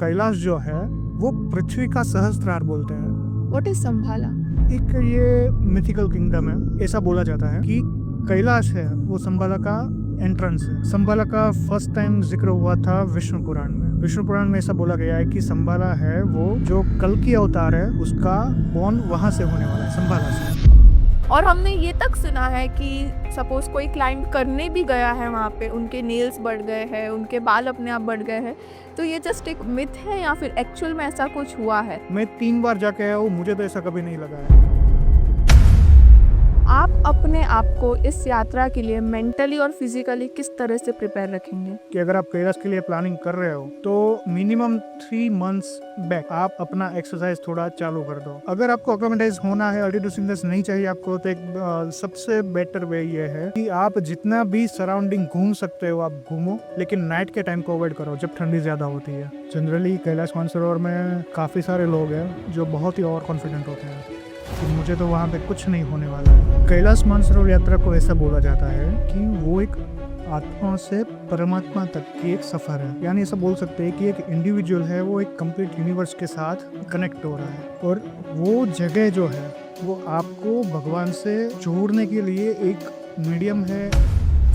कैलाश जो है वो पृथ्वी का सहस्त्रार बोलते हैं। व्हाट इज संभाला? एक ये मिथिकल किंगडम है। ऐसा बोला जाता है कि कैलाश है वो संभाला का एंट्रेंस है। संभाला का फर्स्ट टाइम जिक्र हुआ था विष्णु पुराण में। विष्णु पुराण में ऐसा बोला गया है कि संभाला है वो जो कल की अवतार है उसका बॉर्न वहां से होने वाला है, संभाला से। और हमने ये तक सुना है कि सपोज कोई क्लाइंब करने भी गया है वहाँ पे, उनके नेल्स बढ़ गए हैं, उनके बाल अपने आप बढ़ गए हैं, तो ये जस्ट एक मिथ है या फिर एक्चुअल में ऐसा कुछ हुआ है? मैं 3 बार जाके आया हूँ, मुझे तो ऐसा कभी नहीं लगा है। आप अपने आप को इस यात्रा के लिए मेंटली और फिजिकली किस तरह से प्रिपेयर रखेंगे? कि अगर आप कैलाश के लिए प्लानिंग कर रहे हो तो मिनिमम 3 मंथ्स बैक आप अपना एक्सरसाइज थोड़ा चालू कर दो। अगर आपको अकोमोडाइज होना है, अल्टीट्यूड सिकनेस नहीं चाहिए आपको, तो एक सबसे बेटर वे ये है कि आप जितना भी सराउंडिंग घूम सकते हो आप घूमो, लेकिन नाइट के टाइम को अवॉइड करो जब ठंडी ज्यादा होती है। जनरली कैलाश मानसरोवर में काफी सारे लोग हैं जो बहुत ही ओवर कॉन्फिडेंट होते हैं कि मुझे तो वहाँ पे कुछ नहीं होने वाला है। कैलाश मानसरोवर यात्रा को ऐसा बोला जाता है कि वो एक आत्मा से परमात्मा तक की एक सफर है। यानी ऐसा बोल सकते हैं कि एक इंडिविजुअल है वो एक कंप्लीट यूनिवर्स के साथ कनेक्ट हो रहा है, और वो जगह जो है वो आपको भगवान से जोड़ने के लिए एक मीडियम है।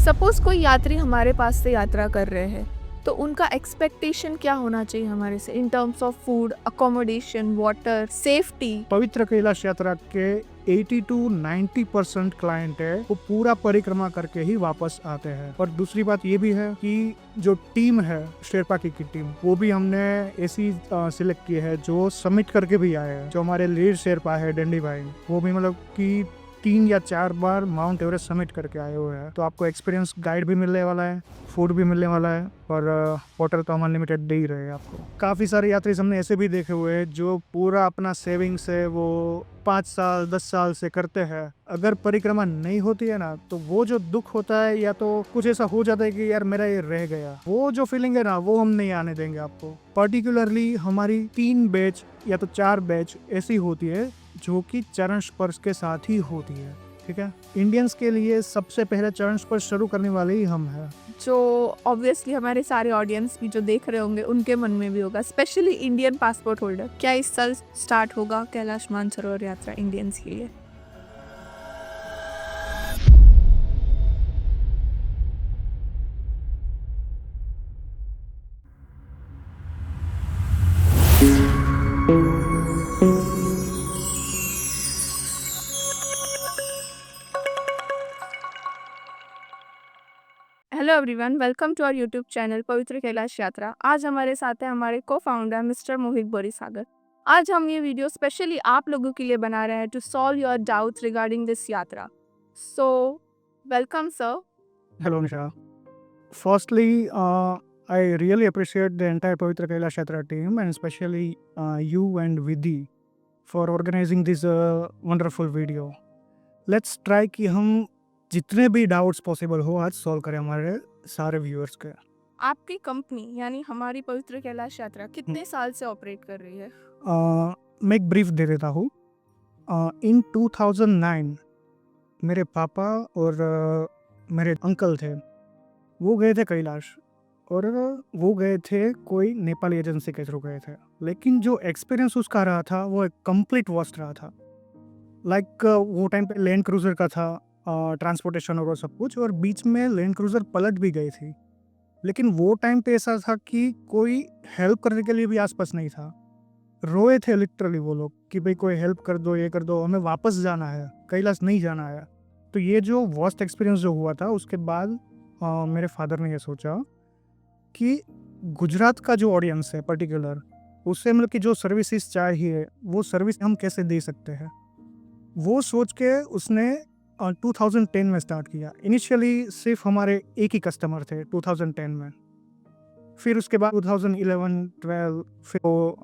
सपोज कोई यात्री हमारे पास से यात्रा कर रहे हैं, तो उनका एक्सपेक्टेशन क्या होना चाहिए हमारे से in terms of food, accommodation, water, safety? पवित्र कैलाश यात्रा के 80 to 90% क्लाइंट है वो पूरा परिक्रमा करके ही वापस आते हैं। और दूसरी बात ये भी है कि जो टीम है शेरपा की टीम, वो भी हमने ऐसी सिलेक्ट की है जो सबमिट करके भी आए हैं। जो हमारे लीड शेरपा है डंडी भाई, वो भी मतलब कि 3 या 4 बार माउंट एवरेस्ट सबमिट करके आए हुए हैं। तो आपको एक्सपीरियंस गाइड भी मिलने वाला है, फूड भी मिलने वाला है, और वाटर तो हम अनलिमिटेड दे ही रहे हैं आपको। काफ़ी सारे यात्री हमने ऐसे भी देखे हुए हैं जो पूरा अपना सेविंग से वो 5 साल 10 साल से करते हैं। अगर परिक्रमा नहीं होती है ना, तो वो जो दुख होता है या तो कुछ ऐसा हो जाता है कि यार मेरा ये रह गया, वो जो फीलिंग है ना वो हम नहीं आने देंगे आपको। पर्टिकुलरली हमारी 3 बैच या तो 4 बैच ऐसी होती है जो कि चरण स्पर्श के साथ ही होती है। ठीक है, इंडियंस के लिए सबसे पहले चरण स्पर्श शुरू करने वाले ही हम हैं। जो ऑब्वियसली हमारे सारे ऑडियंस भी जो देख रहे होंगे उनके मन में भी होगा, स्पेशली इंडियन पासपोर्ट होल्डर, क्या इस साल स्टार्ट होगा कैलाश मानसरोवर यात्रा इंडियंस के लिए? Hello everyone, welcome to our YouTube channel पवित्र कैलाश यात्रा। आज हमारे साथ है हमारे को फाउंडर मिस्टर मोहित बोरीसागर। आज हम ये वीडियो स्पेशली आप लोगों के लिए बना रहे हैं to solve your doubts regarding this yatra. So welcome sir. Hello Nisha. Firstly, I really appreciate the entire Pavitra Kailash Yatra team, and especially you and Vidhi for organizing this wonderful video. Let's try कि हम जितने भी doubts possible हो आज solve करें हमारे सारे viewers के। आपकी कंपनी यानी हमारी पवित्र कैलाश यात्रा कितने साल से ऑपरेट कर रही है? मैं एक ब्रीफ दे देता हूँ। इन 2009 मेरे पापा और मेरे अंकल थे, वो गए थे कैलाश, और वो गए थे कोई नेपाली एजेंसी के थ्रू गए थे। लेकिन जो एक्सपीरियंस उसका रहा था वो एक कंप्लीट वर्स्ट रहा था। लाइक वो टाइम पे लैंड क्रूजर का था ट्रांसपोर्टेशन और वो सब कुछ, और बीच में लैंड क्रूजर पलट भी गई थी। लेकिन वो टाइम पे ऐसा था कि कोई हेल्प करने के लिए भी आसपास नहीं था। रोए थे लिटरली वो लोग कि भाई कोई हेल्प कर दो, ये कर दो, हमें वापस जाना है, कैलाश नहीं जाना है। तो ये जो वर्स्ट एक्सपीरियंस जो हुआ था उसके बाद मेरे फादर ने ये सोचा कि गुजरात का जो ऑडियंस है पर्टिकुलर, उससे मतलब कि जो सर्विसेज चाहिए वो सर्विस हम कैसे दे सकते हैं। वो सोच के उसने 2010 में स्टार्ट किया। इनिशियली सिर्फ हमारे एक ही कस्टमर थे 2010 में। फिर उसके बाद 2011-12 फिर वो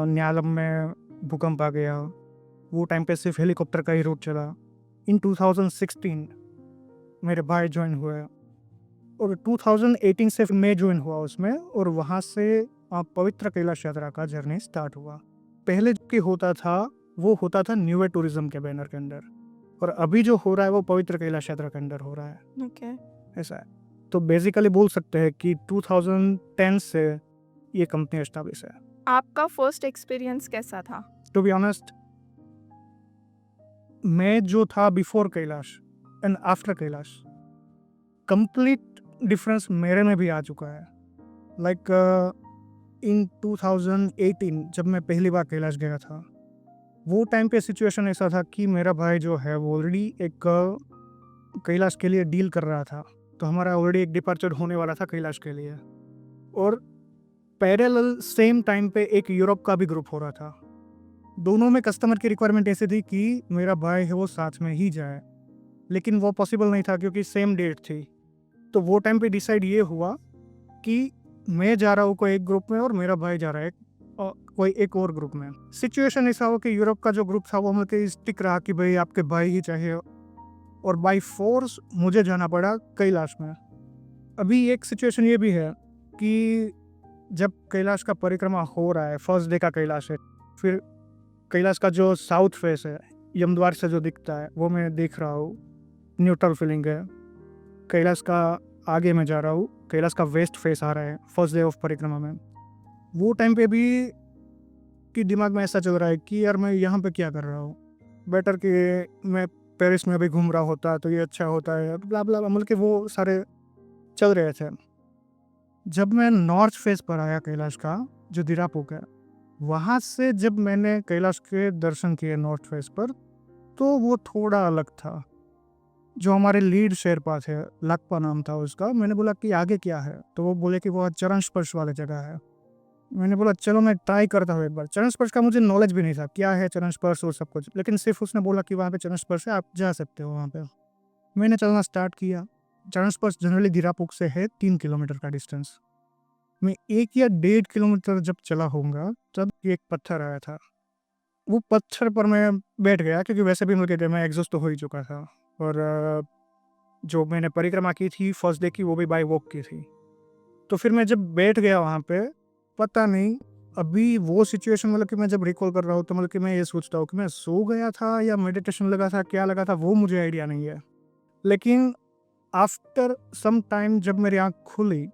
न्यालम में भूकंप आ गया। वो टाइम पे सिर्फ हेलीकॉप्टर का ही रूट चला। इन 2016 मेरे भाई ज्वाइन हुए, और 2018 से मैं ज्वाइन हुआ उसमें, और वहाँ से पवित्र कैलाश यात्रा का जर्नी स्टार्ट हुआ। पहले जो कि होता था वो होता था न्यू वे टूरिज्म के बैनर के अंदर, और अभी जो हो रहा है वो पवित्र कैलाश यात्रा के अंदर हो रहा है। ओके। ऐसा है। तो बेसिकली बोल सकते हैं कि 2010 से ये कंपनी एस्टाब्लिश है। आपका फर्स्ट एक्सपीरियंस कैसा था? टू बी ऑनेस्ट, मैं जो था before Kailash and after Kailash, complete difference मेरे में भी आ चुका है। लाइक इन 2018 जब मैं पहली बार कैलाश गया था, वो टाइम पे सिचुएशन ऐसा था कि मेरा भाई जो है वो ऑलरेडी एक कैलाश के लिए डील कर रहा था, तो हमारा ऑलरेडी एक डिपार्चर होने वाला था कैलाश के लिए। और पैरेलल सेम टाइम पे एक यूरोप का भी ग्रुप हो रहा था। दोनों में कस्टमर की रिक्वायरमेंट ऐसी थी कि मेरा भाई है वो साथ में ही जाए, लेकिन वो पॉसिबल नहीं था क्योंकि सेम डेट थी। तो वो टाइम पे डिसाइड ये हुआ कि मैं जा रहा हूँ कोई एक ग्रुप में और मेरा भाई जा रहा है कोई एक और ग्रुप में। सिचुएशन ऐसा हो कि यूरोप का जो ग्रुप था वो मतलब स्टिक रहा कि भाई आपके भाई ही चाहिए, और बाई फोर्स मुझे जाना पड़ा कैलाश में। अभी एक सिचुएशन ये भी है कि जब कैलाश का परिक्रमा हो रहा है, फर्स्ट डे का कैलाश है, फिर कैलाश का जो साउथ फेस है यमद्वार से जो दिखता है वो मैं देख रहा हूँ, न्यूट्रल फीलिंग है। कैलाश का आगे मैं जा रहा हूँ, कैलाश का वेस्ट फेस आ रहा है फर्स्ट डे ऑफ परिक्रमा में। वो टाइम पे भी कि दिमाग में ऐसा चल रहा है कि यार मैं यहाँ पे क्या कर रहा हूँ, बेटर कि मैं पेरिस में भी घूम रहा होता तो ये अच्छा होता है, ब्ला ब्ला, मतलब कि वो सारे चल रहे थे। जब मैं नॉर्थ फेस पर आया कैलाश का, जो दिरापुक है, वहाँ से जब मैंने कैलाश के दर्शन किए नॉर्थ फेस पर, तो वो थोड़ा अलग था। जो हमारे लीड शेरपा थे, लकपा नाम था उसका, मैंने बोला कि आगे क्या है, तो वो बोले कि वो चरण स्पर्श वाली जगह है। मैंने बोला चलो मैं ट्राई करता हूँ एक बार। चरण स्पर्श का मुझे नॉलेज भी नहीं था क्या है चरण स्पर्श और सब कुछ, लेकिन सिर्फ उसने बोला कि वहाँ पे चरण स्पर्श है, आप जा सकते हो वहाँ पे। मैंने चलना स्टार्ट किया। चरण स्पर्श जनरली दिरापुक से है 3 किलोमीटर का डिस्टेंस। मैं 1 या 1.5 किलोमीटर जब चला होऊंगा तब एक पत्थर आया था। वो पत्थर पर मैं बैठ गया क्योंकि वैसे भी मुझे मैं एग्जॉस्ट तो हो ही चुका था, और जो मैंने परिक्रमा की थी फर्स्ट डे की वो भी बाय वॉक की थी। तो फिर मैं जब बैठ गया वहाँ पे, पता नहीं अभी वो सिचुएशन, मतलब कि मैं जब रिकॉल कर रहा हूँ तो मतलब कि मैं ये सोचता हूँ कि मैं सो गया था या मेडिटेशन लगा था, क्या लगा था वो मुझे आइडिया नहीं है। लेकिन आफ्टर सम टाइम जब मेरी आँख खुली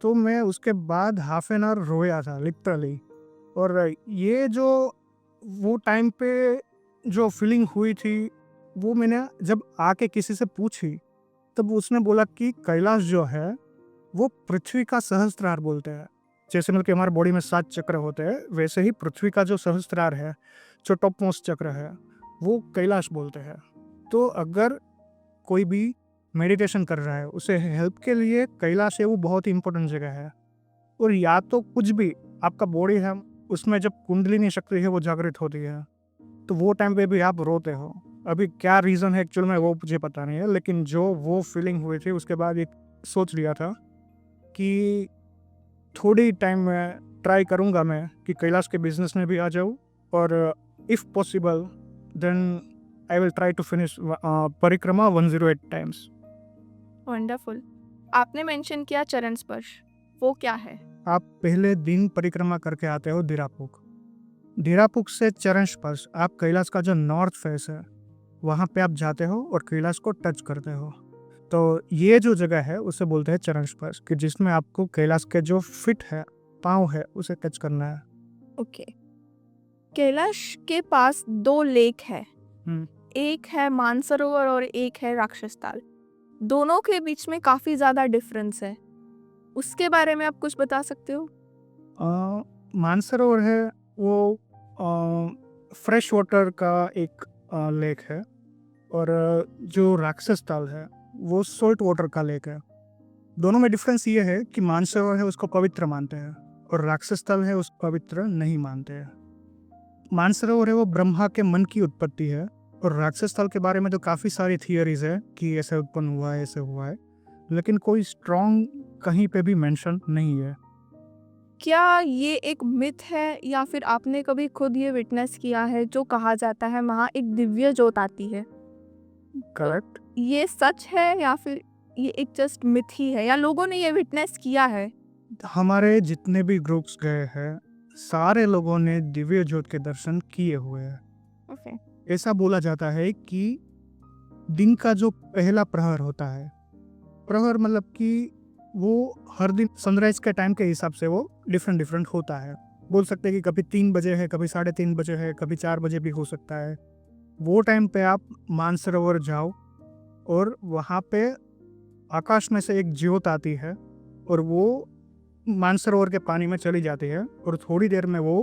तो मैं उसके बाद हाफ एन आवर रोया था लिटरली। और ये जो वो टाइम पे जो फीलिंग हुई थी वो मैंने जब आके किसी से पूछी तब उसने बोला कि कैलाश जो है वो पृथ्वी का सहस्त्रार बोलते हैं। जैसे मतलब कि हमारे बॉडी में 7 चक्र होते हैं, वैसे ही पृथ्वी का जो सहस्त्रार है, जो टॉप मोस्ट चक्र है, वो कैलाश बोलते हैं। तो अगर कोई भी मेडिटेशन कर रहा है उसे हेल्प के लिए कैलाश है वो बहुत ही इंपॉर्टेंट जगह है। और या तो कुछ भी आपका बॉडी है उसमें जब कुंडलिनी शक्ति है वो जागृत होती है, तो वो टाइम पे भी आप रोते हो। अभी क्या रीज़न है एक्चुअल में वो मुझे पता नहीं है, लेकिन जो वो फीलिंग हुई थी उसके बाद एक सोच लिया था कि थोड़ी टाइम में ट्राई करूँगा मैं कि कैलाश के बिजनेस में भी आ जाऊँ, और if possible then I will try to finish parikrama 108 times. Wonderful. आपने मेंशन किया चरण स्पर्श, वो क्या है? आप पहले दिन परिक्रमा करके आते हो दिरापुक। दिरापुक से चरण स्पर्श आप कैलाश का जो नॉर्थ फेस है वहाँ पे आप जाते हो और कैलाश को टच करते हो। तो ये जो जगह है उसे बोलते हैं चरण स्पर्श, कि जिसमें आपको कैलाश के जो फिट है, पाँव है, उसे टच करना है। ओके। कैलाश के पास 2 लेक है, हम्म, एक है मानसरोवर और एक है राक्षस ताल। दोनों के बीच में काफ़ी ज़्यादा डिफरेंस है, उसके बारे में आप कुछ बता सकते हो? मानसरोवर है वो फ्रेश वाटर का एक लेक है, और जो राक्षस ताल है वो सोल्ट वाटर का लेक है। दोनों में डिफरेंस ये है कि मानसरोवर है उसको पवित्र मानते हैं और राक्षस ताल है उसको पवित्र नहीं मानते हैं। मानसरोवर है वो ब्रह्मा के मन की उत्पत्ति है, और राक्षस ताल के बारे में तो काफ़ी सारी थियरीज है कि ऐसे उत्पन्न हुआ है, ऐसे हुआ है, लेकिन कोई स्ट्रॉन्ग कहीं पे भी मेंशन नहीं है। क्या ये एक मिथ है या फिर आपने कभी खुद ये विटनेस किया है? जो कहा जाता है वहाँ एक दिव्य ज्योत आती है, करेक्ट। ये सच है या फिर ये एक जस्ट मिथ ही है, या लोगों ने ये विटनेस किया है? हमारे जितने भी ग्रुप्स गए हैं सारे लोगों ने दिव्य ज्योत के दर्शन किए हुए हैं। ओके। ऐसा बोला जाता है कि दिन का जो पहला प्रहर होता है, प्रहर मतलब कि वो हर दिन सनराइज के टाइम के हिसाब से वो डिफरेंट होता है। बोल सकते हैं कि कभी 3 बजे है, कभी 3:30 बजे है, कभी 4 बजे भी हो सकता है। वो टाइम पे आप मानसरोवर जाओ और वहाँ पे आकाश में से एक ज्योत आती है और वो मानसरोवर के पानी में चली जाती है और थोड़ी देर में वो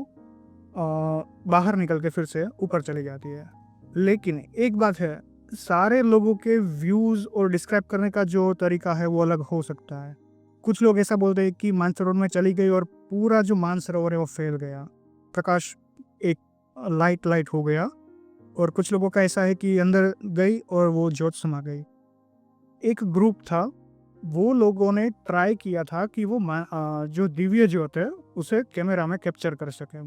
बाहर निकल के फिर से ऊपर चली जाती है। लेकिन एक बात है, सारे लोगों के व्यूज़ और डिस्क्राइब करने का जो तरीका है वो अलग हो सकता है। कुछ लोग ऐसा बोलते हैं कि मानसरोवर में चली गई और पूरा जो मानसरोवर है वो फैल गया, प्रकाश एक लाइट हो गया। और कुछ लोगों का ऐसा है कि अंदर गई और वो ज्योत समा गई। एक ग्रुप था, वो लोगों ने ट्राई किया था कि वो जो दिव्य ज्योत है उसे कैमरा में कैप्चर कर सके।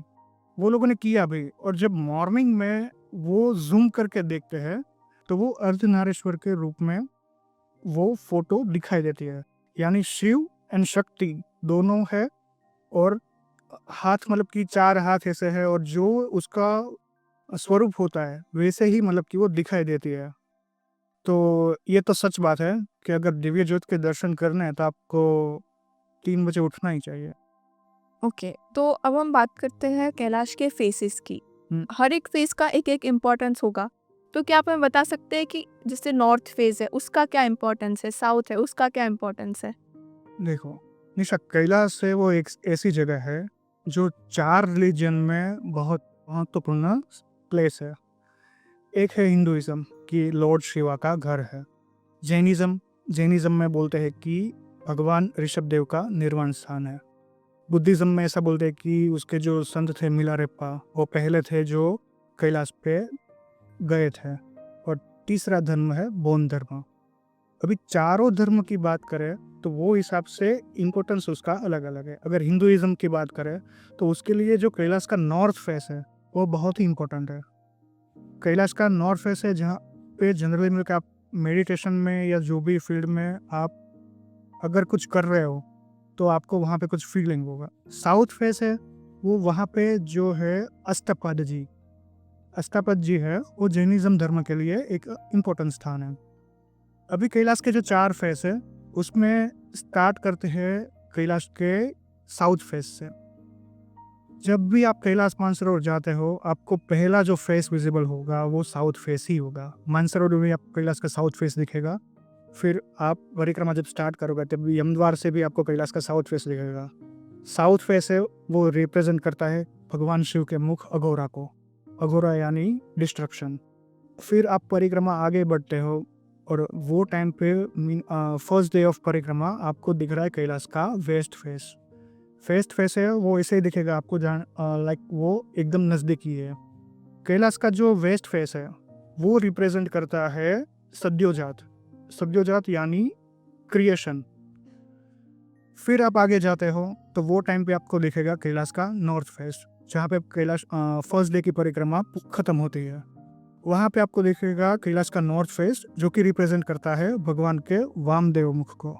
वो लोगों ने किया भी, और जब मॉर्निंग में वो जूम करके देखते हैं तो वो अर्धनारीश्वर के रूप में वो फोटो दिखाई देती है। यानी शिव एंड शक्ति दोनों है, और हाथ मतलब कि 4 हाथ ऐसे है, और जो उसका स्वरूप होता है वैसे ही मतलब कि वो दिखाई देती है। तो ये तो सच बात है कि अगर दिव्य ज्योत के दर्शन करने हैं तो आपको 3 बजे उठना ही चाहिए। ओके, तो अब हम बात करते हैं कैलाश के फेसेस की। हर एक फेस का एक एक इम्पोर्टेंस होगा, तो क्या आप हमें बता सकते हैं कि जैसे नॉर्थ फेस है उसका क्या इम्पोर्टेंस है, साउथ है उसका क्या इम्पोर्टेंस है? देखो निशा, कैलाश है वो एक ऐसी जगह है जो 4 रिलीजन में बहुत महत्वपूर्ण प्लेस है। एक है हिंदुइज्म कि लॉर्ड शिवा का घर है। जैनिज्म में बोलते हैं कि भगवान ऋषभ देव का निर्वाण स्थान है। बुद्धिज्म में ऐसा बोलते हैं कि उसके जो संत थे मिलारेप्पा, वो पहले थे जो कैलाश पे गए थे। और तीसरा धर्म है बौद्ध धर्म। अभी चारों धर्म की बात करें तो वो हिसाब से इम्पोर्टेंस उसका अलग अलग है। अगर हिंदुइज्म की बात करें तो उसके लिए जो कैलाश का नॉर्थ फेस है वो बहुत ही इम्पोर्टेंट है। कैलाश का नॉर्थ फेस है जहाँ पे जनरली मिलकर आप मेडिटेशन में या जो भी फील्ड में आप अगर कुछ कर रहे हो तो आपको वहाँ पे कुछ फीलिंग होगा। साउथ फेस है वो वहाँ पे जो है अष्टापद जी है, वो जैनिज्म धर्म के लिए एक इम्पोर्टेंट स्थान है। अभी कैलाश के जो 4 फेस है उसमें स्टार्ट करते हैं कैलाश के साउथ फेस से। जब भी आप कैलाश मानसरोवर जाते हो आपको पहला जो फेस विजिबल होगा वो साउथ फेस ही होगा। मानसरोवर में आपको कैलाश का साउथ फेस दिखेगा। फिर आप परिक्रमा जब स्टार्ट करोगे तब यमद्वार से भी आपको कैलाश का साउथ फेस दिखेगा। साउथ फेस है वो रिप्रेजेंट करता है भगवान शिव के मुख अघोरा को। अघोरा यानी डिस्ट्रक्शन। फिर आप परिक्रमा आगे बढ़ते हो और वो टाइम पे फर्स्ट डे ऑफ परिक्रमा आपको दिख रहा है कैलाश का वेस्ट फेस है वो ऐसे ही दिखेगा आपको, जान लाइक वो एकदम नज़दीकी है। कैलाश का जो वेस्ट फेस है वो रिप्रेजेंट करता है सद्योजात यानी क्रिएशन। फिर आप आगे जाते हो तो वो टाइम पे आपको दिखेगा कैलाश का नॉर्थ फेस, जहाँ पे कैलाश फर्स्ट डे की परिक्रमा खत्म होती है। वहाँ पे आपको दिखेगा कैलाश का नॉर्थ फेस जो कि रिप्रेजेंट करता है भगवान के वामदेव मुख को।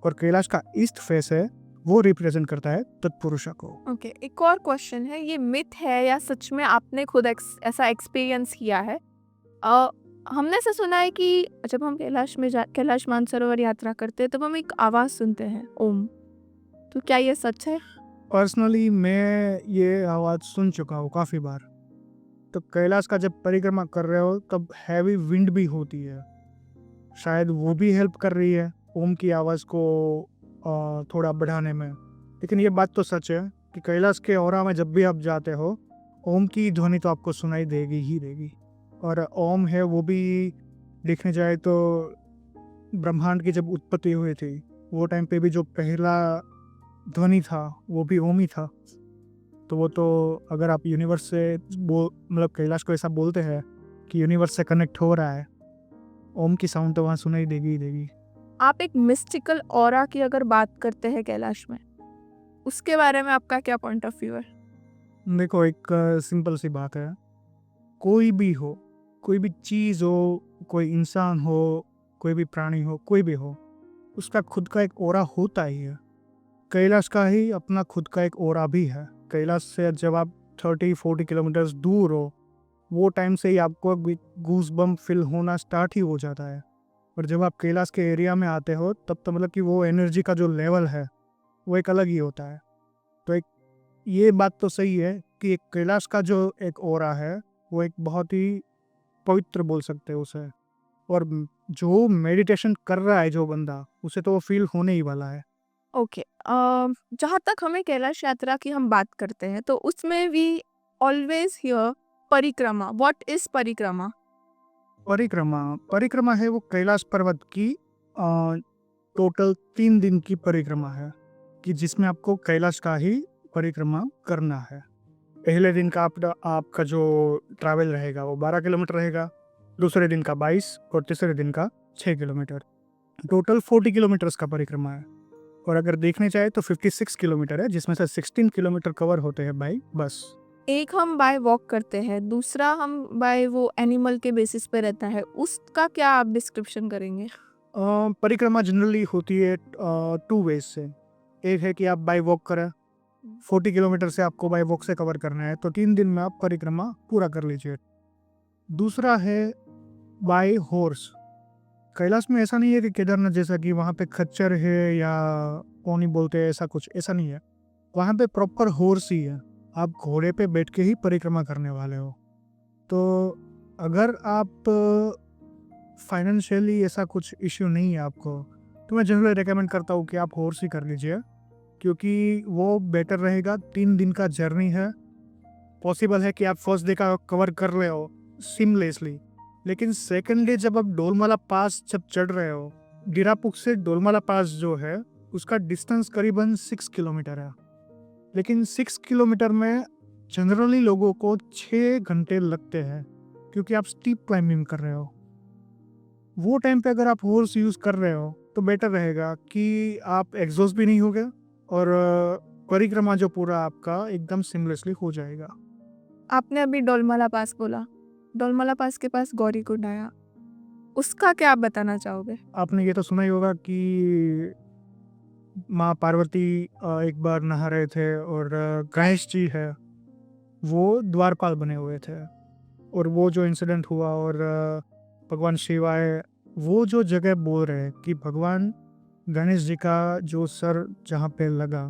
और कैलाश का ईस्ट फेस है वो रिप्रेजेंट करता है तत्पुरुषा को। ओके, एक और क्वेश्चन है, ये मिथ है या सच में आपने खुद ऐसा एक्सपीरियंस किया है? हमने ऐसा सुना है कि जब हम कैलाश मानसरोवर यात्रा करते हैं तब हम एक आवाज़ सुनते हैं, ओम। तो क्या ये सच है? पर्सनली मैं ये आवाज़ सुन चुका हूँ काफ़ी बार। तो कैलाश का जब परिक्रमा कर रहे हो तब हैवी विंड भी होती है, शायद वो भी हेल्प कर रही है ओम की आवाज़ को थोड़ा बढ़ाने में। लेकिन ये बात तो सच है कि कैलाश के औरा में जब भी आप जाते हो ओम की ध्वनि तो आपको सुनाई देगी ही देगी। और ओम है वो भी देखने जाए तो ब्रह्मांड की जब उत्पत्ति हुई थी वो टाइम पे भी जो पहला ध्वनि था वो भी ओम ही था। तो वो तो अगर आप यूनिवर्स से मतलब कैलाश को ऐसा बोलते हैं कि यूनिवर्स से कनेक्ट हो रहा है, ओम की साउंड तो वहाँ सुनाई देगी ही देगी। आप एक मिस्टिकल ऑरा की अगर बात करते हैं कैलाश में, उसके बारे में आपका क्या पॉइंट ऑफ व्यू है? देखो एक सिंपल सी बात है, कोई भी हो, कोई भी चीज़ हो, कोई इंसान हो, कोई भी प्राणी हो, कोई भी हो, उसका खुद का एक ऑरा होता ही है। कैलाश का ही अपना खुद का एक ऑरा भी है। कैलाश से जब आप 30-40 किलोमीटर्स दूर हो वो टाइम से ही आपको गूज बम फील होना स्टार्ट ही हो जाता है। और जब आप कैलाश के एरिया में आते हो तब तो मतलब कि वो एनर्जी का जो लेवल है वो एक अलग ही होता है। तो एक ये बात तो सही है कि एक कैलाश का जो एक ऑरा है वो एक बहुत ही पवित्र बोल सकते हैं उसे, और जो मेडिटेशन कर रहा है जो बंदा, उसे तो वो फील होने ही वाला है। ओके, जहाँ तक हमें कैलाश यात्रा की हम बात करते हैं तो उसमें वी ऑलवेज हियर परिक्रमा। व्हाट इज परिक्रमा? परिक्रमा परिक्रमा है वो कैलाश पर्वत की टोटल 3 दिन की परिक्रमा है, कि जिसमें आपको कैलाश का ही परिक्रमा करना है। पहले दिन का आपका जो ट्रैवल रहेगा वो 12 किलोमीटर रहेगा, दूसरे दिन का 22 और तीसरे दिन का 6 किलोमीटर। टोटल 40 किलोमीटर्स का परिक्रमा है। और अगर देखने चाहे तो 56 किलोमीटर है, जिसमें से 16 किलोमीटर कवर होते हैं बाई बस। एक हम बाय वॉक करते हैं, दूसरा हम बाय वो एनिमल के बेसिस पे रहता है, उसका क्या आप डिस्क्रिप्शन करेंगे? परिक्रमा जनरली होती है 2 वेज से। एक है कि आप बाई वॉक करें, 40 किलोमीटर से आपको बाई वॉक से कवर करना है तो 3 दिन में आप परिक्रमा पूरा कर लीजिए। दूसरा है बाय हॉर्स। कैलाश में ऐसा नहीं है कि केदारनाथ जैसा कि वहाँ पे खच्चर है या पोनी बोलते हैं, ऐसा कुछ ऐसा नहीं है। वहाँ पे प्रॉपर हॉर्स ही है, आप घोड़े पे बैठ के ही परिक्रमा करने वाले हो। तो अगर आप फाइनेंशियली ऐसा कुछ इश्यू नहीं है आपको, तो मैं जनरली रिकमेंड करता हूँ कि आप हॉर्स ही कर लीजिए, क्योंकि वो बेटर रहेगा। 3 दिन का जर्नी है, पॉसिबल है कि आप फर्स्ट डे का कवर कर रहे हो सिमलेसली, लेकिन सेकंड डे जब आप डोलमाला पास जब चढ़ रहे हो, गिरापुक से डोलमाला पास जो है उसका डिस्टेंस करीबन 6 किलोमीटर है। लेकिन 6 किलोमीटर में जनरली लोगों को 6 घंटे लगते हैं, क्योंकि आप स्टीप क्लाइंबिंग कर रहे हो। वो टाइम पे अगर आप हॉर्स यूज़ कर रहे हो तो बेटर रहेगा कि आप एग्जॉस्ट भी नहीं होगे और परिक्रमा जो पूरा आपका एकदम सिमलेसली हो जाएगा। आपने अभी डोलमाला पास बोला, डोलमाला पास के पास गौरीकुंड आया, उसका क्या आप बताना चाहोगे? आपने ये तो सुना ही होगा कि माँ पार्वती एक बार नहा रहे थे और गणेश जी है वो द्वारपाल बने हुए थे, और वो जो इंसिडेंट हुआ और भगवान शिवाय वो जो जगह बोल रहे हैं कि भगवान गणेश जी का जो सर जहाँ पे लगा,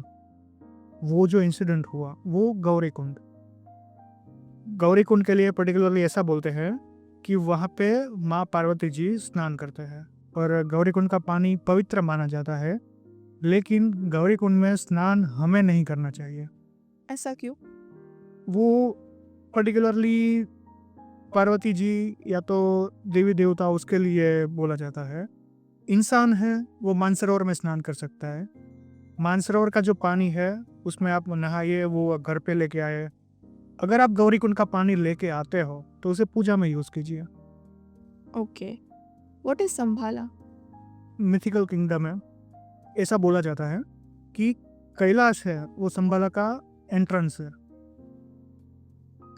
वो जो इंसिडेंट हुआ वो गौरी कुंड के लिए पर्टिकुलरली ऐसा बोलते हैं कि वहाँ पे माँ पार्वती जी स्नान करते हैं, और गौरी कुंड का पानी पवित्र माना जाता है। लेकिन गौरी कुंड में स्नान हमें नहीं करना चाहिए। ऐसा क्यों? वो पर्टिकुलरली पार्वती जी या तो देवी देवता उसके लिए बोला जाता है। इंसान है वो मानसरोवर में स्नान कर सकता है। मानसरोवर का जो पानी है उसमें आप नहाइए, वो घर पे लेके आए। अगर आप गौरी कुंड का पानी लेके आते हो तो उसे पूजा में यूज कीजिए। ओके, व्हाट इज संभाला? मिथिकल किंगडम है, ऐसा बोला जाता है कि कैलाश है वो संभाला का एंट्रेंस है।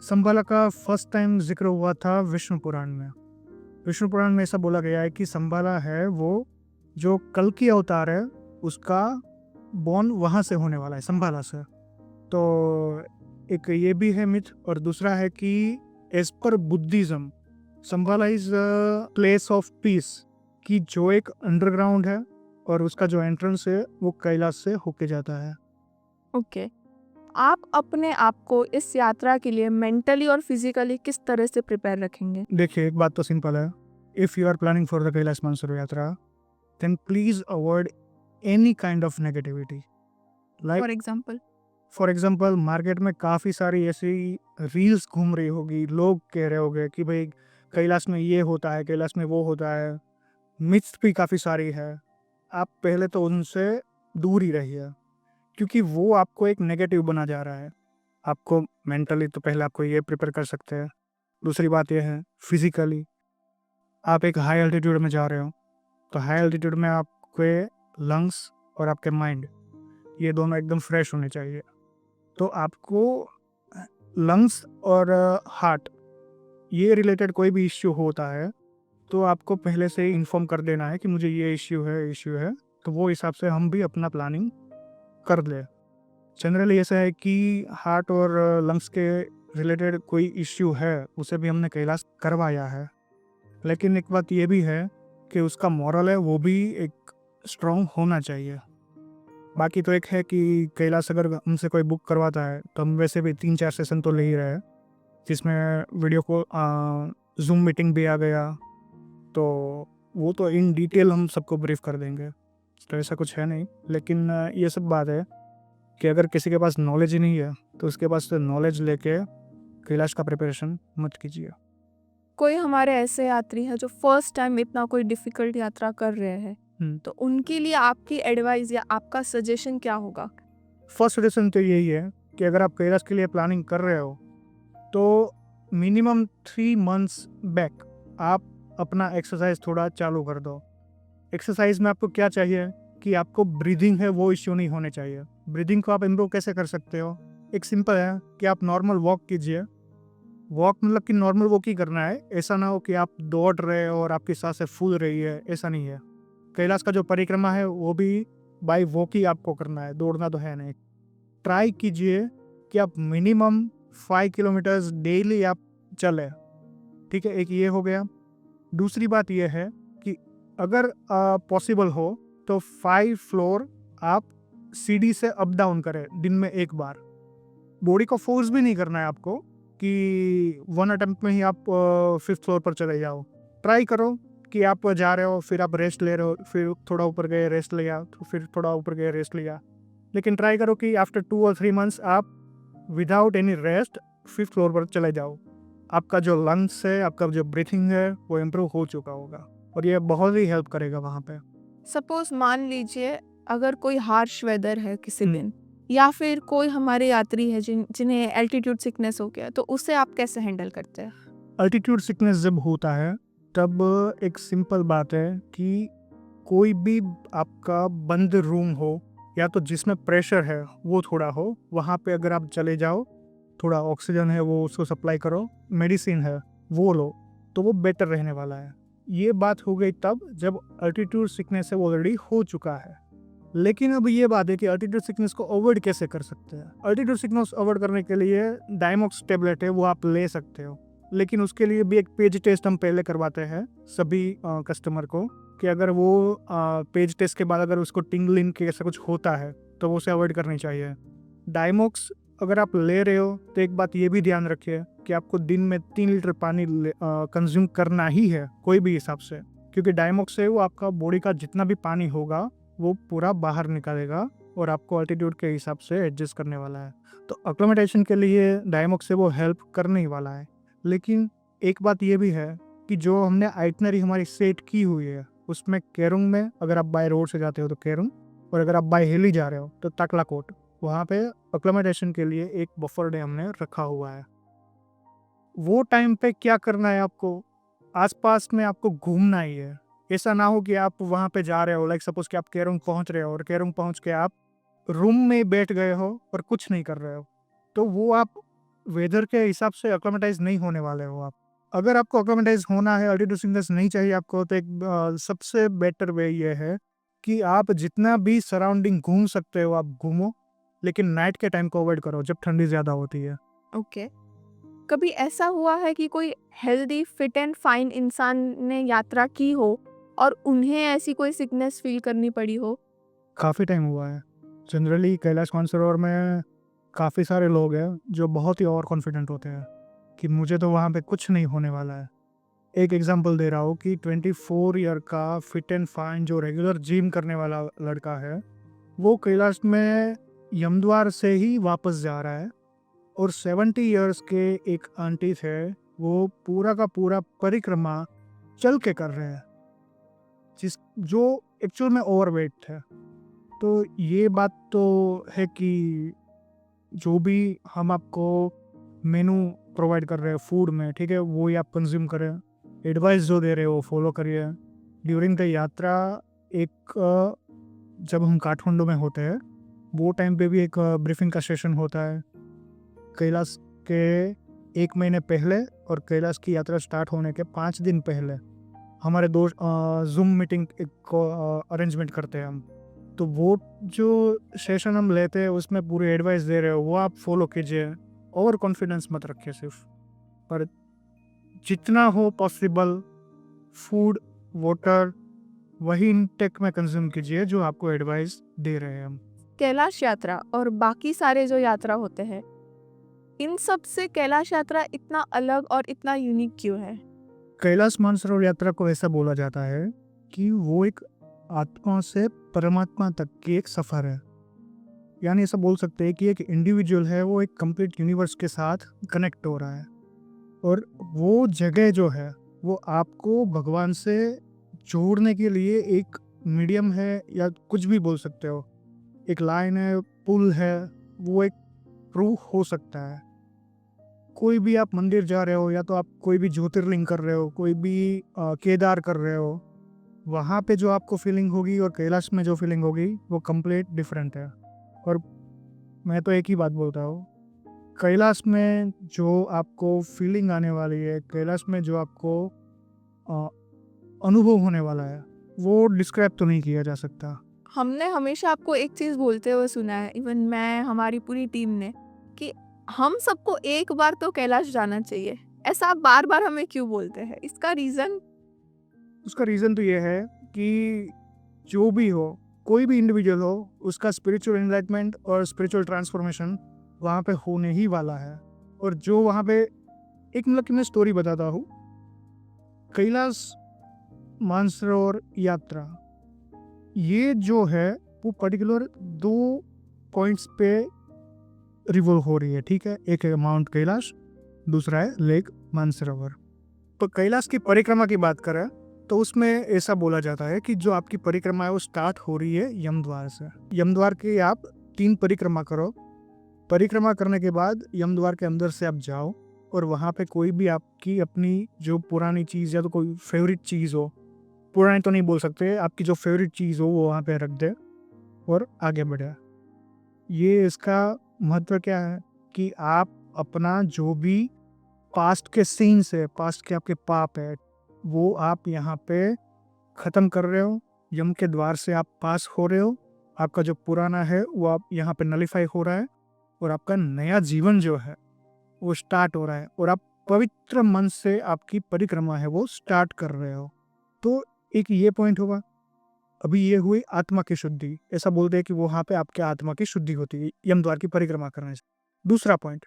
संभाला का फर्स्ट टाइम जिक्र हुआ था विष्णु पुराण में। विष्णु पुराण में ऐसा बोला गया है कि संभाला है वो जो कल की अवतार है उसका बॉर्न वहाँ से होने वाला है, संभाला से। तो एक ये भी है मिथ, और दूसरा है कि एज पर बुद्धिज्म संभाला इज प्लेस ऑफ पीस, कि जो एक अंडरग्राउंड है और उसका जो एंट्रेंस है वो कैलाश से होके जाता है। ओके, आप अपने आप को इस यात्रा के लिए मेंटली और फिजिकली किस तरह से प्रिपेयर रखेंगे? देखिए एक बात तो सिंपल है, if you are planning for the Kailash Mansarovar Yatra then please avoid any kind of negativity. Like for example market में काफ़ी सारी ऐसी रील्स घूम रही होगी, लोग कह रहे होंगे कि भाई कैलाश में ये होता है, कैलाश में वो होता है। मिथ्स भी काफ़ी सारी है, आप पहले तो उनसे दूर ही रहिए, क्योंकि वो आपको एक नेगेटिव बना जा रहा है। आपको मेंटली तो पहले आपको ये प्रिपेयर कर सकते हैं। दूसरी बात यह है फिजिकली, आप एक हाई एल्टीट्यूड में जा रहे हो, तो हाई एल्टीट्यूड में आपके लंग्स और आपके माइंड ये दोनों एकदम फ्रेश होने चाहिए। तो आपको लंग्स और हार्ट ये रिलेटेड कोई भी इश्यू होता है तो आपको पहले से ही इन्फॉर्म कर देना है कि मुझे ये इश्यू है, तो वो हिसाब से हम भी अपना प्लानिंग कर ले। जनरली ऐसा है कि हार्ट और लंग्स के रिलेटेड कोई इश्यू है उसे भी हमने कैलाश करवाया है, लेकिन एक बात ये भी है कि उसका मॉरल है वो भी एक स्ट्रॉन्ग होना चाहिए। बाकी तो एक है कि कैलाश अगर हमसे कोई बुक करवाता है तो हम वैसे भी 3-4 सेशन तो ले ही रहे हैं, जिसमें वीडियो को जूम मीटिंग भी आ गया, तो वो तो इन डिटेल हम सबको ब्रीफ कर देंगे। तो ऐसा कुछ है नहीं, लेकिन ये सब बात है कि अगर किसी के पास नॉलेज ही नहीं है तो उसके पास नॉलेज लेके कैलाश का प्रिपरेशन मत कीजिए। कोई हमारे ऐसे यात्री हैं जो फर्स्ट टाइम इतना कोई डिफिकल्ट यात्रा कर रहे हैं, तो उनके लिए आपकी एडवाइस या आपका सजेशन क्या होगा? फर्स्ट सजेशन तो यही है कि अगर आप कैलाश के लिए प्लानिंग कर रहे हो तो मिनिमम 3 मंथ्स बैक आप अपना एक्सरसाइज थोड़ा चालू कर दो। एक्सरसाइज में आपको क्या चाहिए कि आपको ब्रीदिंग है वो इश्यू नहीं होने चाहिए। ब्रीदिंग को आप इम्प्रूव कैसे कर सकते हो? एक सिंपल है कि आप नॉर्मल वॉक कीजिए। वॉक मतलब कि नॉर्मल वॉक ही करना है, ऐसा ना हो कि आप दौड़ रहे हो और आपकी सांसें फूल रही है, ऐसा नहीं है। कैलाश का जो परिक्रमा है वो भी बाई वॉक ही आपको करना है, दौड़ना तो है नहीं। ट्राई कीजिए कि आप मिनिमम 5 किलोमीटर्स डेली आप चलें, ठीक है, एक ये हो गया। दूसरी बात ये है कि अगर पॉसिबल हो तो 5 फ्लोर आप सीढ़ी से अप डाउन करें दिन में एक बार। बॉडी को फोर्स भी नहीं करना है आपको कि 1 अटेम्प्ट में ही आप 5th फ्लोर पर चले जाओ। ट्राई करो कि आप जा रहे हो, फिर आप रेस्ट ले रहे हो, फिर थोड़ा ऊपर गए रेस्ट लिया, तो फिर थोड़ा ऊपर गए रेस्ट लिया। लेकिन ट्राई करो कि आफ्टर 2 और 3 मंथ्स आप without any rest 5th floor पर चले जाओ। आपका जो लंग्स है, आपका जो ब्रीथिंग है वो इम्प्रूव हो चुका होगा और ये बहुत ही हेल्प करेगा वहाँ पे। सपोज मान लीजिए अगर कोई हार्श वेदर है किसी दिन, या फिर कोई हमारे यात्री है जिन्हें एल्टीट्यूड सिकनेस हो गया, तो उसे आप कैसे हैंडल करते हैं? अल्टीट्यूड सिकनेस जब होता है तब एक सिंपल बात है कि कोई भी आपका बंद रूम हो या तो जिसमें प्रेशर है वो थोड़ा हो, वहाँ पे अगर आप चले जाओ, थोड़ा ऑक्सीजन है वो उसको सप्लाई करो, मेडिसिन है वो लो, तो वो बेटर रहने वाला है। ये बात हो गई तब जब अल्टीट्यूड सिकनेस है वो ऑलरेडी हो चुका है। लेकिन अब ये बात है कि अल्टीट्यूड सिकनेस को अवॉइड कैसे कर सकते हैं। अल्टीट्यूड सिकनेस अवॉइड करने के लिए डायमॉक्स टेबलेट है वो आप ले सकते हो, लेकिन उसके लिए भी एक पेज टेस्ट हम पहले करवाते हैं सभी कस्टमर को, कि अगर वो पेज टेस्ट के बाद अगर उसको टिंगलिंग के ऐसा कुछ होता है तो वो उसे अवॉइड करनी चाहिए। डायमॉक्स अगर आप ले रहे हो तो एक बात ये भी ध्यान रखिए कि आपको दिन में 3 लीटर पानी कंज्यूम करना ही है कोई भी हिसाब से, क्योंकि डायमॉक्स से वो आपका बॉडी का जितना भी पानी होगा वो पूरा बाहर निकालेगा और आपको अल्टीट्यूड के हिसाब से एडजस्ट करने वाला है। तो एक्लिमेटेशन के लिए डायमॉक्स से वो हेल्प करने ही वाला है। लेकिन एक बात ये भी है कि जो हमने आइटनरी हमारी सेट की हुई है उसमें केरुंग में, अगर आप बाय रोड से जाते हो तो केरुंग, और अगर आप बाय हिली जा रहे हो तो ताकलाकोट, वहाँ पे एक्लिमेटेशन के लिए एक बफर डे हमने रखा हुआ है। वो टाइम पे क्या करना है, आपको आसपास में आपको घूमना ही है। ऐसा ना हो कि आप वहाँ पे जा रहे हो, लाइक सपोज कि आप केरुंग पहुँच रहे हो और केरुंग पहुँच के आप रूम में बैठ गए हो और कुछ नहीं कर रहे हो, तो वो आप वेदर के हिसाब से एक्लिमेटाइज नहीं होने वाले हो। आप अगर आपको एक्लिमेटाइज होना है, अल्टीट्यूड सिकनेस नहीं चाहिए आपको, तो एक सबसे बेटर वे ये है कि आप जितना भी सराउंडिंग घूम सकते हो आप घूमो, लेकिन नाइट के टाइम को अवॉइड करो जब ठंडी ज़्यादा होती है। ओके। कभी ऐसा हुआ है कि कोई हेल्दी फिट एंड फाइन इंसान ने यात्रा की हो और उन्हें ऐसी कोई सिकनेस फील करनी पड़ी हो? काफ़ी टाइम हुआ है। जनरली कैलाश मानसरोवर में काफ़ी सारे लोग हैं जो बहुत ही ओवर कॉन्फिडेंट होते हैं कि मुझे तो वहाँ पे कुछ नहीं होने वाला है। एक एग्जांपल दे रहा हूँ कि 24 ईयर का फिट एंड फाइन जो रेगुलर जिम करने वाला लड़का है, वो कैलाश में यमद्वार से ही वापस जा रहा है, और 70 ईयर्स के एक आंटी थे, वो पूरा का पूरा परिक्रमा चल के कर रहे हैं, जो एक्चुअल में ओवरवेट थे। तो ये बात तो है कि जो भी हम आपको मेनू प्रोवाइड कर रहे हैं फूड में, ठीक है, वो ही आप कंज्यूम करें। एडवाइस जो दे रहे हो फॉलो करिए। ड्यूरिंग द यात्रा एक जब हम काठमांडू में होते हैं वो टाइम पे भी एक ब्रीफिंग का सेशन होता है कैलाश के 1 महीने पहले, और कैलाश की यात्रा स्टार्ट होने के 5 दिन पहले हमारे दोस्त जूम मीटिंग को अरेंजमेंट करते हैं हम। तो वो जो सेशन हम लेते हैं उसमें पूरी एडवाइस दे रहे हो वो आप फॉलो कीजिए। ओवर कॉन्फिडेंस मत रखिए सिर्फ, पर जितना हो पॉसिबल फूड वाटर वही इनटेक में कंज्यूम कीजिए जो आपको एडवाइस दे रहे हैं हम। कैलाश यात्रा और बाकी सारे जो यात्रा होते हैं, इन सब से कैलाश यात्रा इतना अलग और इतना यूनिक क्यों है? कैलाश मानसरोवर यात्रा को ऐसा बोला जाता है कि वो एक आत्मा से परमात्मा तक की एक सफ़र है। यानी ऐसा बोल सकते हैं कि एक इंडिविजुअल है, वो एक कंप्लीट यूनिवर्स के साथ कनेक्ट हो रहा है। और वो जगह जो है वो आपको भगवान से जोड़ने के लिए एक मीडियम है, या कुछ भी बोल सकते हो। एक लाइन है, पुल है, वो एक प्रूफ हो सकता है। कोई भी आप मंदिर जा रहे हो, या तो आप कोई भी ज्योतिर्लिंग कर रहे हो, कोई भी केदार कर रहे हो, वहाँ पे जो आपको फीलिंग होगी और कैलाश में जो फीलिंग होगी वो कंप्लीट डिफरेंट है। और मैं तो एक ही बात बोलता हूँ, कैलाश में जो आपको फीलिंग आने वाली है, कैलाश में जो आपको अ, अनुभव होने वाला है, वो डिस्क्राइब तो नहीं किया जा सकता। हमने हमेशा आपको एक चीज़ बोलते हुए सुना है, इवन मैं, हमारी पूरी टीम ने, कि हम सबको एक बार तो कैलाश जाना चाहिए। ऐसा आप बार-बार हमें क्यों बोलते हैं? इसका रीज़न? उसका रीज़न तो ये है कि जो भी हो, कोई भी इंडिविजुअल हो, उसका स्पिरिचुअल एनलाइटमेंट और स्पिरिचुअल ट्रांसफॉर्मेशन वहाँ पे होने ही वाला है। और जो वहाँ पे एक मतलब कि मैं स्टोरी बताता हूँ। कैलाश मानसरोवर यात्रा ये जो है वो पर्टिकुलर 2 पॉइंट्स पे रिवॉल्व हो रही है, ठीक है? एक है माउंट कैलाश, दूसरा है लेक मानसरोवर। तो कैलाश की परिक्रमा की बात करें तो उसमें ऐसा बोला जाता है कि जो आपकी परिक्रमा है वो स्टार्ट हो रही है यमद्वार से। यमद्वार की आप 3 परिक्रमा करो। परिक्रमा करने के बाद यमद्वार के अंदर से आप जाओ, और वहाँ पे कोई भी आपकी अपनी जो पुरानी चीज़ या तो कोई फेवरेट चीज़ हो, पुरानी तो नहीं बोल सकते, आपकी जो फेवरेट चीज़ हो वो वहाँ पे रख दे और आगे बढ़े। ये इसका महत्व क्या है कि आप अपना जो भी पास्ट के सीन्स है, पास्ट के आपके पाप है, वो आप यहाँ पे ख़त्म कर रहे हो। यम के द्वार से आप पास हो रहे हो। आपका जो पुराना है वो आप यहाँ पे नलिफाई हो रहा है, और आपका नया जीवन जो है वो स्टार्ट हो रहा है, और आप पवित्र मन से आपकी परिक्रमा है वो स्टार्ट कर रहे हो। तो एक ये पॉइंट होगा। अभी ये हुई आत्मा की शुद्धि। ऐसा बोलते हैं कि वहाँ पे आपके आत्मा की शुद्धि होती है यम द्वार की परिक्रमा करने से। दूसरा पॉइंट,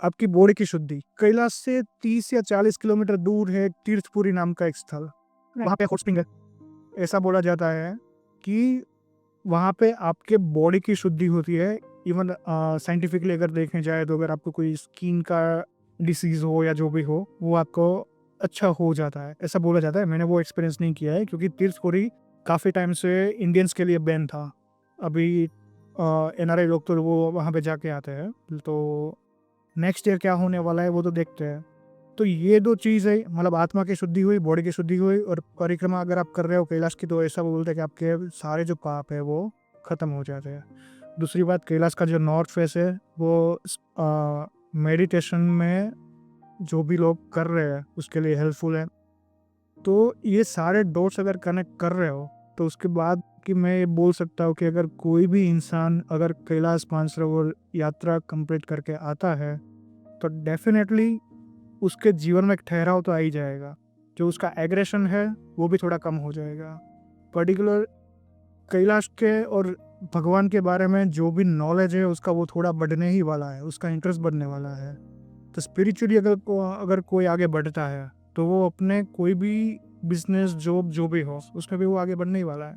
आपकी बॉडी की शुद्धि। कैलाश से 30 या 40 किलोमीटर दूर है तीर्थपुरी नाम का एक स्थल, वहाँ पे हॉट स्प्रिंग है। ऐसा बोला जाता है कि वहाँ पे आपके बॉडी की शुद्धि होती है। इवन साइंटिफिकली अगर देखें जाए तो अगर आपको कोई स्किन का डिसीज़ हो या जो भी हो, वो आपको अच्छा हो जाता है, ऐसा बोला जाता है। मैंने वो एक्सपीरियंस नहीं किया है क्योंकि तीर्थपुरी काफ़ी टाइम से इंडियंस के लिए बैन था। अभी एनआरआई लोग तो वो वहाँ पे जाके आते हैं। तो नेक्स्ट ईयर क्या होने वाला है वो तो देखते हैं। तो ये 2 चीज़ है, मतलब आत्मा की शुद्धि हुई, बॉडी की शुद्धि हुई, और परिक्रमा अगर आप कर रहे हो कैलाश की तो ऐसा बोलते हैं कि आपके सारे जो पाप है वो ख़त्म हो जाते हैं। दूसरी बात, कैलाश का जो नॉर्थ फेस है वो मेडिटेशन में जो भी लोग कर रहे हैं उसके लिए हेल्पफुल है। तो ये सारे डॉट्स अगर कनेक्ट कर रहे हो तो उसके बाद कि मैं ये बोल सकता हूँ कि अगर कोई भी इंसान अगर कैलाश मानसरोवर यात्रा कंप्लीट करके आता है तो डेफिनेटली उसके जीवन में एक ठहराव तो आ ही जाएगा। जो उसका एग्रेशन है वो भी थोड़ा कम हो जाएगा। पर्टिकुलर कैलाश के और भगवान के बारे में जो भी नॉलेज है उसका वो थोड़ा बढ़ने ही वाला है, उसका इंटरेस्ट बढ़ने वाला है। तो स्पिरिचुअली अगर कोई आगे बढ़ता है तो वो अपने कोई भी बिजनेस जॉब जो भी हो उसमें भी वो आगे बढ़ने ही वाला है।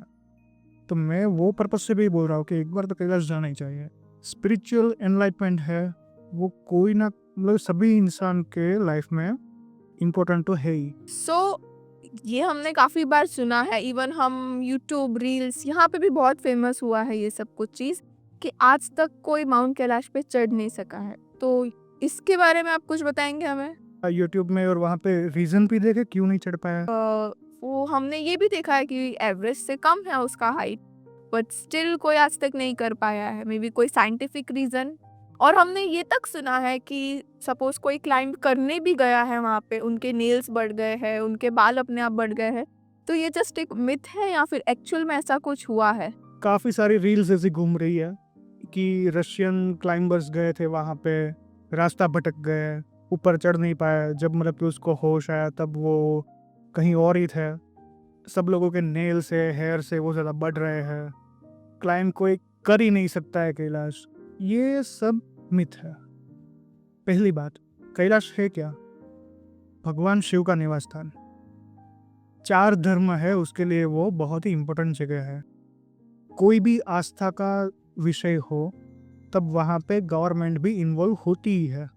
तो मैं वो पर्पज से भी बोल रहा हूँ कि एक बार तो कैलाश जाना ही चाहिए। स्पिरिचुअल एनलाइटमेंट है वो कोई ना, मतलब सभी इंसान के लाइफ में इम्पोर्टेंट तो है ही। ये हमने काफ़ी बार सुना है, इवन हम यूट्यूब रील्स यहाँ पे भी बहुत फेमस हुआ है ये सब कुछ चीज़, कि आज तक कोई माउंट कैलाश पे चढ़ नहीं सका है। तो इसके बारे में आप कुछ बताएंगे हमें? यूट्यूब में, और वहाँ पे रीज़न भी देखे क्यों नहीं चढ़ पाया। वो हमने ये भी देखा है कि एवरेस्ट से कम है उसका हाइट, बट स्टिल कोई आज तक नहीं कर पाया है। मे बी कोई साइंटिफिक रीज़न। और हमने ये तक सुना है कि सपोज कोई क्लाइंब करने भी गया है वहाँ पे, उनके नेल्स बढ़ गए हैं, उनके बाल अपने आप बढ़ गए हैं। तो ये जस्ट एक मिथ है या फिर एक्चुअल में ऐसा कुछ हुआ है? काफ़ी सारी रील्स ऐसी घूम रही है कि रशियन क्लाइंबर्स गए थे वहाँ पे, रास्ता भटक गए, ऊपर चढ़ नहीं पाए। जब मतलब कि उसको होश आया तब वो कहीं और ही थे। सब लोगों के नेल से, हेयर से वो ज़्यादा बढ़ रहे हैं। क्लाइंब कोई कर ही नहीं सकता है कैलाश, ये सब मिथ है। पहली बात, कैलाश है क्या? भगवान शिव का निवास स्थान। 4 धर्म है, उसके लिए वो बहुत ही इम्पोर्टेंट जगह है। कोई भी आस्था का विषय हो तब वहाँ पे गवर्नमेंट भी इन्वॉल्व होती ही है।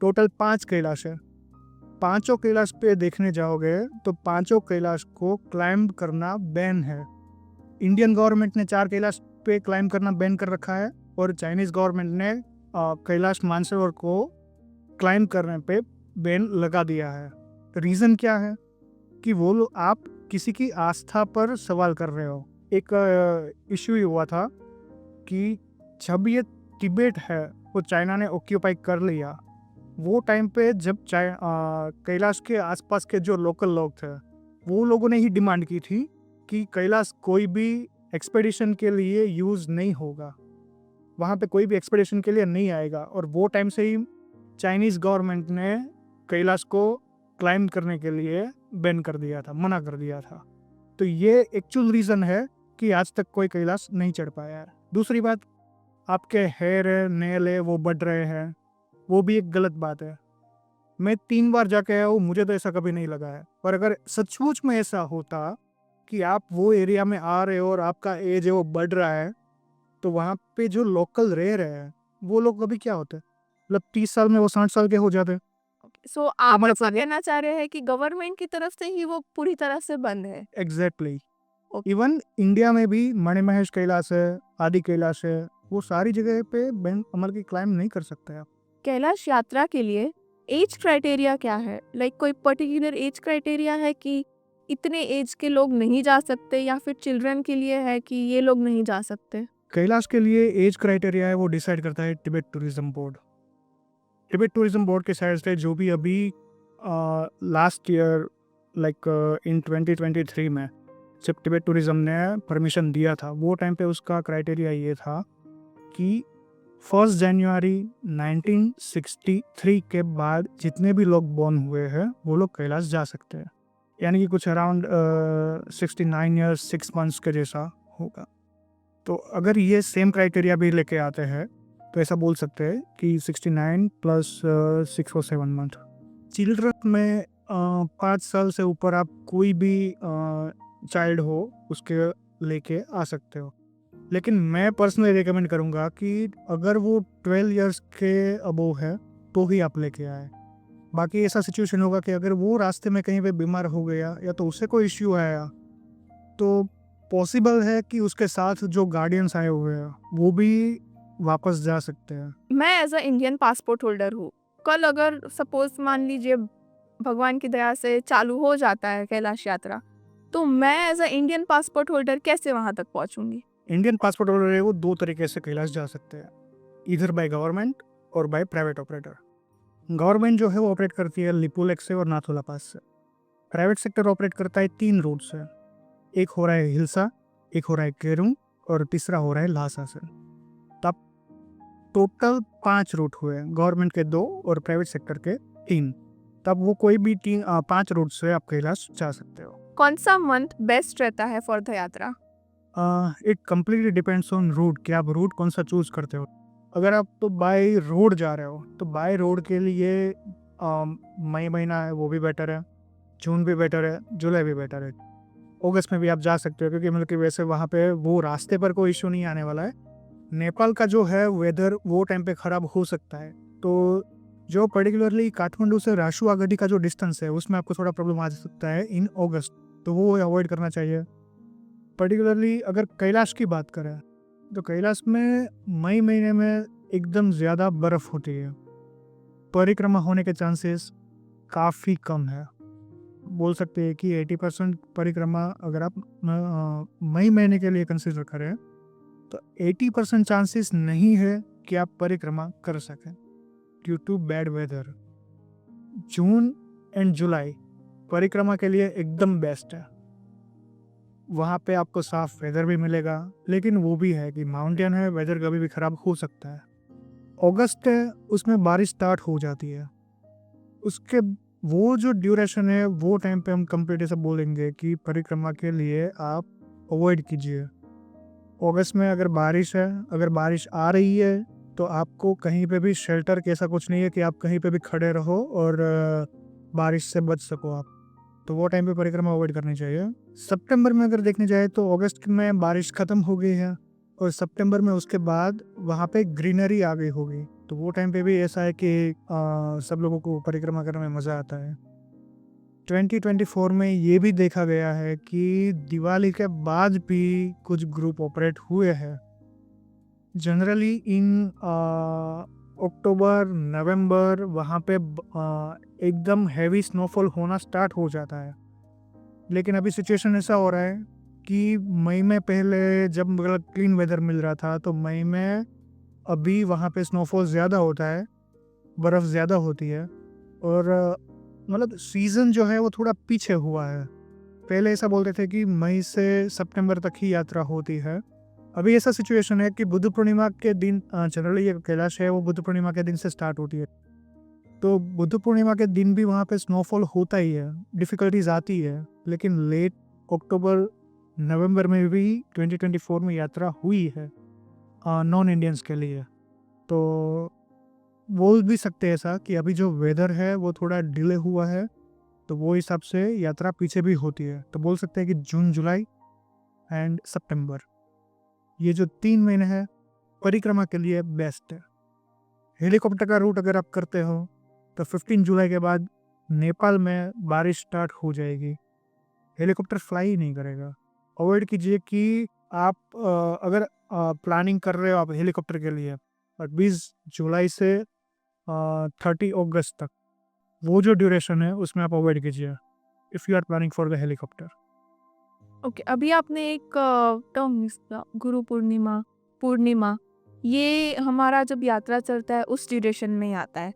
टोटल 5 कैलाश है। पांचों कैलाश पे देखने जाओगे तो पांचों कैलाश को क्लाइंब करना बैन है। इंडियन गवर्नमेंट ने 4 कैलाश पे क्लाइंब करना बैन कर रखा है और चाइनीज गवर्नमेंट ने कैलाश मानसरोवर को क्लाइंब करने पे बैन लगा दिया है। रीज़न क्या है? कि वो लोग, आप किसी की आस्था पर सवाल कर रहे हो। एक इश्यू हुआ था कि जब ये तिब्बत है वो चाइना ने ऑक्यूपाई कर लिया, वो टाइम पे जब कैलाश के आसपास के जो लोकल लोग थे वो लोगों ने ही डिमांड की थी कि कैलाश कोई भी एक्सपेडिशन के लिए यूज़ नहीं होगा, वहाँ पे कोई भी एक्सपेडिशन के लिए नहीं आएगा। और वो टाइम से ही चाइनीज़ गवर्नमेंट ने कैलाश को क्लाइंब करने के लिए बैन कर दिया था, मना कर दिया था। तो ये एक्चुअल रीज़न है कि आज तक कोई कैलाश नहीं चढ़ पाया है। दूसरी बात, आपके हेयर है, नेल है, वो बढ़ रहे हैं, वो भी एक गलत बात है। मैं 3 बार जाके आया हूँ, मुझे तो ऐसा कभी नहीं लगा है। और अगर सचमुच में ऐसा होता कि आप वो एरिया में आ रहे हो और आपका एज है वो बढ़ रहा है, तो वहाँ पे जो लोकल रह रहे हैं वो लोग अभी क्या होते, मतलब 30 साल में वो 60 साल के हो जाते। सो आप ऐसा कहना चाह रहे हैं कि गवर्नमेंट की तरफ से ही वो पूरी तरह से बंद है? एग्जैक्टली। ओके। इवन इंडिया में भी मणिमहेश कैलाश है, आदि कैलाश है, वो सारी जगह पे बैन अमल की क्लाइम नहीं कर सकते आप। कैलाश यात्रा के लिए एज क्राइटेरिया क्या है? लाइक कोई पर्टिकुलर एज क्राइटेरिया है कि इतने एज के लोग नहीं जा सकते, या फिर चिल्ड्रन के लिए है कि ये लोग नहीं जा सकते? कैलाश के लिए एज क्राइटेरिया है वो डिसाइड करता है Tibet tourism board. Tibet tourism board के साइड से जो भी अभी लास्ट ईयर लाइक इन 2023 में जब तिब्बत टूरिज्म ने परमिशन दिया था, वो टाइम पे उसका क्राइटेरिया ये था कि 1 जनवरी 1963 के बाद जितने भी लोग बॉर्न हुए हैं वो लोग कैलाश जा सकते हैं। यानी कि कुछ अराउंड 69 ईयर्स 6 मंथ्स के जैसा होगा। तो अगर ये सेम क्राइटेरिया भी लेके आते हैं तो ऐसा बोल सकते हैं कि 69 प्लस 6 और 7 मंथ। चिल्ड्रन में 5 साल से ऊपर आप कोई भी चाइल्ड हो उसके लेके आ सकते हो। लेकिन मैं पर्सनली रिकमेंड करूँगा कि अगर वो 12 इयर्स के अबोव है तो ही आप लेके आए। बाकी ऐसा सिचुएशन होगा कि अगर वो रास्ते में कहीं पे बीमार हो गया या तो उससे कोई इश्यू आया तो पॉसिबल है कि उसके साथ जो गार्डियंस आए हुए हैं वो भी वापस जा सकते हैं। मैं as a Indian passport holder हूँ। कल अगर सपोज मान लीजिए भगवान की दया से चालू हो जाता है कैलाश यात्रा, तो मैं as a Indian passport holder कैसे वहाँ तक पहुँचूंगी? इंडियन पासपोर्ट होल्डर है वो 2 तरीके से कैलाश जा सकते हैं, इधर बाय गवर्नमेंट और बाय प्राइवेट ऑपरेटर। गवर्नमेंट जो है वो ऑपरेट करती है लिपुलेख से और नाथुला पास से। प्राइवेट सेक्टर ऑपरेट करता है 3 रूट से, एक हो रहा है हिल्सा, एक हो रहा है केरुंग और तीसरा हो रहा है लहासा से। तब टोटल 5 रूट हुए, गवर्नमेंट के 2 और प्राइवेट सेक्टर के 3। तब वो कोई भी 5 रूट से आप कैलाश जा सकते हो। कौन सा मंथ बेस्ट रहता है for the yatra? It completely depends on route कि आप रूट कौन सा चूज करते हो। अगर आप तो बाय रोड जा रहे हो तो बाय रोड के लिए मई महीना है वो भी बेटर है, जून भी बेटर है, जुलाई भी बेटर है, अगस्त में भी आप जा सकते हो, क्योंकि मतलब कि वैसे वहाँ पे वो रास्ते पर कोई इशू नहीं आने वाला है। नेपाल का जो है वेदर वो टाइम पे ख़राब हो सकता है, तो जो पर्टिकुलरली काठमांडू से राशुआगढ़ी का जो डिस्टेंस है उसमें आपको थोड़ा प्रॉब्लम आ सकता है इन अगस्त, तो वो अवॉइड करना चाहिए। पर्टिकुलरली अगर कैलाश की बात करें तो कैलाश में मई महीने में एकदम ज़्यादा बर्फ़ होती है, परिक्रमा होने के चांसेस काफ़ी कम है। बोल सकते हैं कि 80% परिक्रमा अगर आप मई महीने के लिए कंसिडर करें तो 80% चांसेस नहीं है कि आप परिक्रमा कर सकें due to bad weather. June and July परिक्रमा के लिए एकदम बेस्ट है, वहाँ पे आपको साफ वेदर भी मिलेगा, लेकिन वो भी है कि माउंटेन है, वेदर कभी भी ख़राब हो सकता है। अगस्त है उसमें बारिश स्टार्ट हो जाती है, उसके वो जो ड्यूरेशन है वो टाइम पे हम कंप्लीट ऐसा बोलेंगे कि परिक्रमा के लिए आप अवॉइड कीजिए। अगस्त में अगर बारिश है, अगर बारिश आ रही है तो आपको कहीं पे भी शेल्टर के ऐसा कुछ नहीं है कि आप कहीं पे भी खड़े रहो और बारिश से बच सको आप, तो वो टाइम पे परिक्रमा अवॉइड करनी चाहिए। सितंबर में अगर देखने जाए तो अगस्त में बारिश ख़त्म हो गई है और सितंबर में उसके बाद वहाँ पे ग्रीनरी आ गई होगी, तो वो टाइम पे भी ऐसा है कि सब लोगों को परिक्रमा करने में मज़ा आता है। 2024 में ये भी देखा गया है कि दिवाली के बाद भी कुछ ग्रुप ऑपरेट हुए हैं। जनरली इन अक्टूबर नवंबर वहाँ पे एकदम हैवी स्नोफॉल होना स्टार्ट हो जाता है, लेकिन अभी सिचुएशन ऐसा हो रहा है कि मई में पहले जब मतलब क्लीन वेदर मिल रहा था तो मई में अभी वहाँ पे स्नोफॉल ज़्यादा होता है, बर्फ़ ज़्यादा होती है और मतलब सीज़न जो है वो थोड़ा पीछे हुआ है। पहले ऐसा बोलते थे कि मई से सितंबर तक ही यात्रा होती है। अभी ऐसा सिचुएशन है कि बुद्ध पूर्णिमा के दिन जनरली ये कैलाश है वो बुद्ध पूर्णिमा के दिन से स्टार्ट होती है, तो बुद्ध पूर्णिमा के दिन भी वहाँ पे स्नोफॉल होता ही है, डिफ़िकल्टीज आती है, लेकिन लेट अक्टूबर नवंबर में भी 2024 में यात्रा हुई है नॉन इंडियंस के लिए। तो बोल भी सकते हैं ऐसा कि अभी जो वेदर है वो थोड़ा डिले हुआ है, तो वो हिसाब से यात्रा पीछे भी होती है। तो बोल सकते हैं कि जून जुलाई एंड सितंबर ये जो 3 महीने हैं परिक्रमा के लिए बेस्ट है। हेलीकॉप्टर का रूट अगर आप करते हो तो 15 जुलाई के बाद नेपाल में बारिश स्टार्ट हो जाएगी, हेलीकॉप्टर फ्लाई ही नहीं करेगा। अवॉइड कीजिए कि आप अगर प्लानिंग कर रहे हो आप हेलीकॉप्टर के लिए और 20 जुलाई से 30 अगस्त तक वो जो ड्यूरेशन है उसमें आप अवॉइड कीजिए if you are planning for the helicopter. Okay, अभी आपने एक टर्म गुरु पूर्णिमा पूर्णिमा ये हमारा जब यात्रा चलता है उस ड्यूरेशन में ही आता है,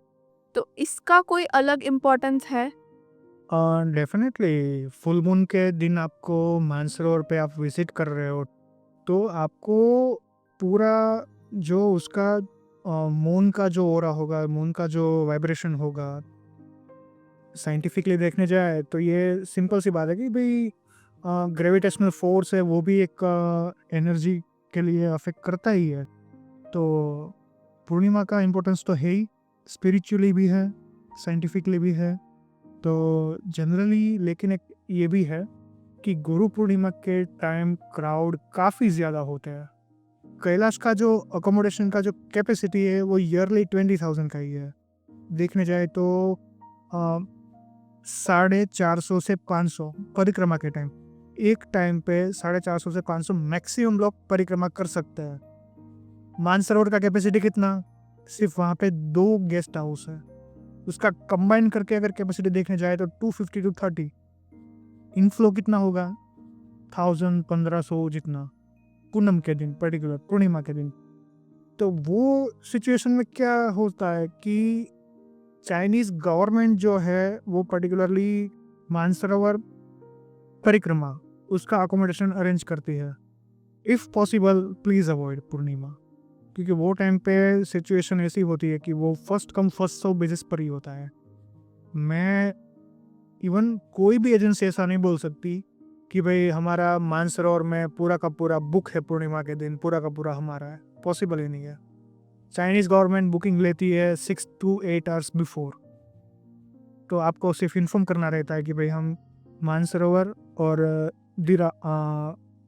तो इसका कोई अलग इम्पोर्टेंस है? डेफिनेटली फुल मून के दिन आपको मानसरोवर पे आप विजिट कर रहे हो तो आपको पूरा जो उसका मून का जो ओरा होगा, मून का जो वाइब्रेशन होगा, साइंटिफिकली देखने जाए तो ये सिंपल सी बात है कि भाई ग्रेविटेशनल फोर्स है वो भी एक एनर्जी के लिए अफेक्ट करता ही है। तो पूर्णिमा का इम्पोर्टेंस तो है ही, स्पिरिचुअली भी है, साइंटिफिकली भी है। तो जनरली लेकिन एक ये भी है कि गुरु पूर्णिमा के टाइम क्राउड काफ़ी ज़्यादा होते हैं। कैलाश का जो अकोमोडेशन का जो कैपेसिटी है वो ईयरली 20,000 का ही है। देखने जाए तो 450 से 500 परिक्रमा के टाइम, एक टाइम पे 450 से 500 मैक्सिमम लोग परिक्रमा कर सकते हैं। मानसरोवर का कैपेसिटी कितना? सिर्फ वहाँ पे 2 गेस्ट हाउस है, उसका कंबाइन करके अगर कैपेसिटी देखने जाए तो 250 टू 30। इनफ्लो कितना होगा? 1000-1500 जितना पूनम के दिन, पर्टिकुलर पूर्णिमा के दिन। तो वो सिचुएशन में क्या होता है कि चाइनीज़ गवर्नमेंट जो है वो पर्टिकुलरली मानसरोवर परिक्रमा उसका अकोमोडेशन अरेंज करती है। इफ़ पॉसिबल प्लीज़ अवॉइड पूर्णिमा, क्योंकि वो टाइम पे सिचुएशन ऐसी होती है कि वो first come first serve basis पर ही होता है। मैं इवन कोई भी एजेंसी ऐसा नहीं बोल सकती कि भाई हमारा मानसरोवर में पूरा का पूरा बुक है पूर्णिमा के दिन, पूरा का पूरा हमारा है, पॉसिबल ही नहीं है। चाइनीज़ गवर्नमेंट बुकिंग लेती है 6 to 8 आवर्स बिफोर, तो आपको सिर्फ इन्फॉर्म करना रहता है कि भाई हम मानसरोवर और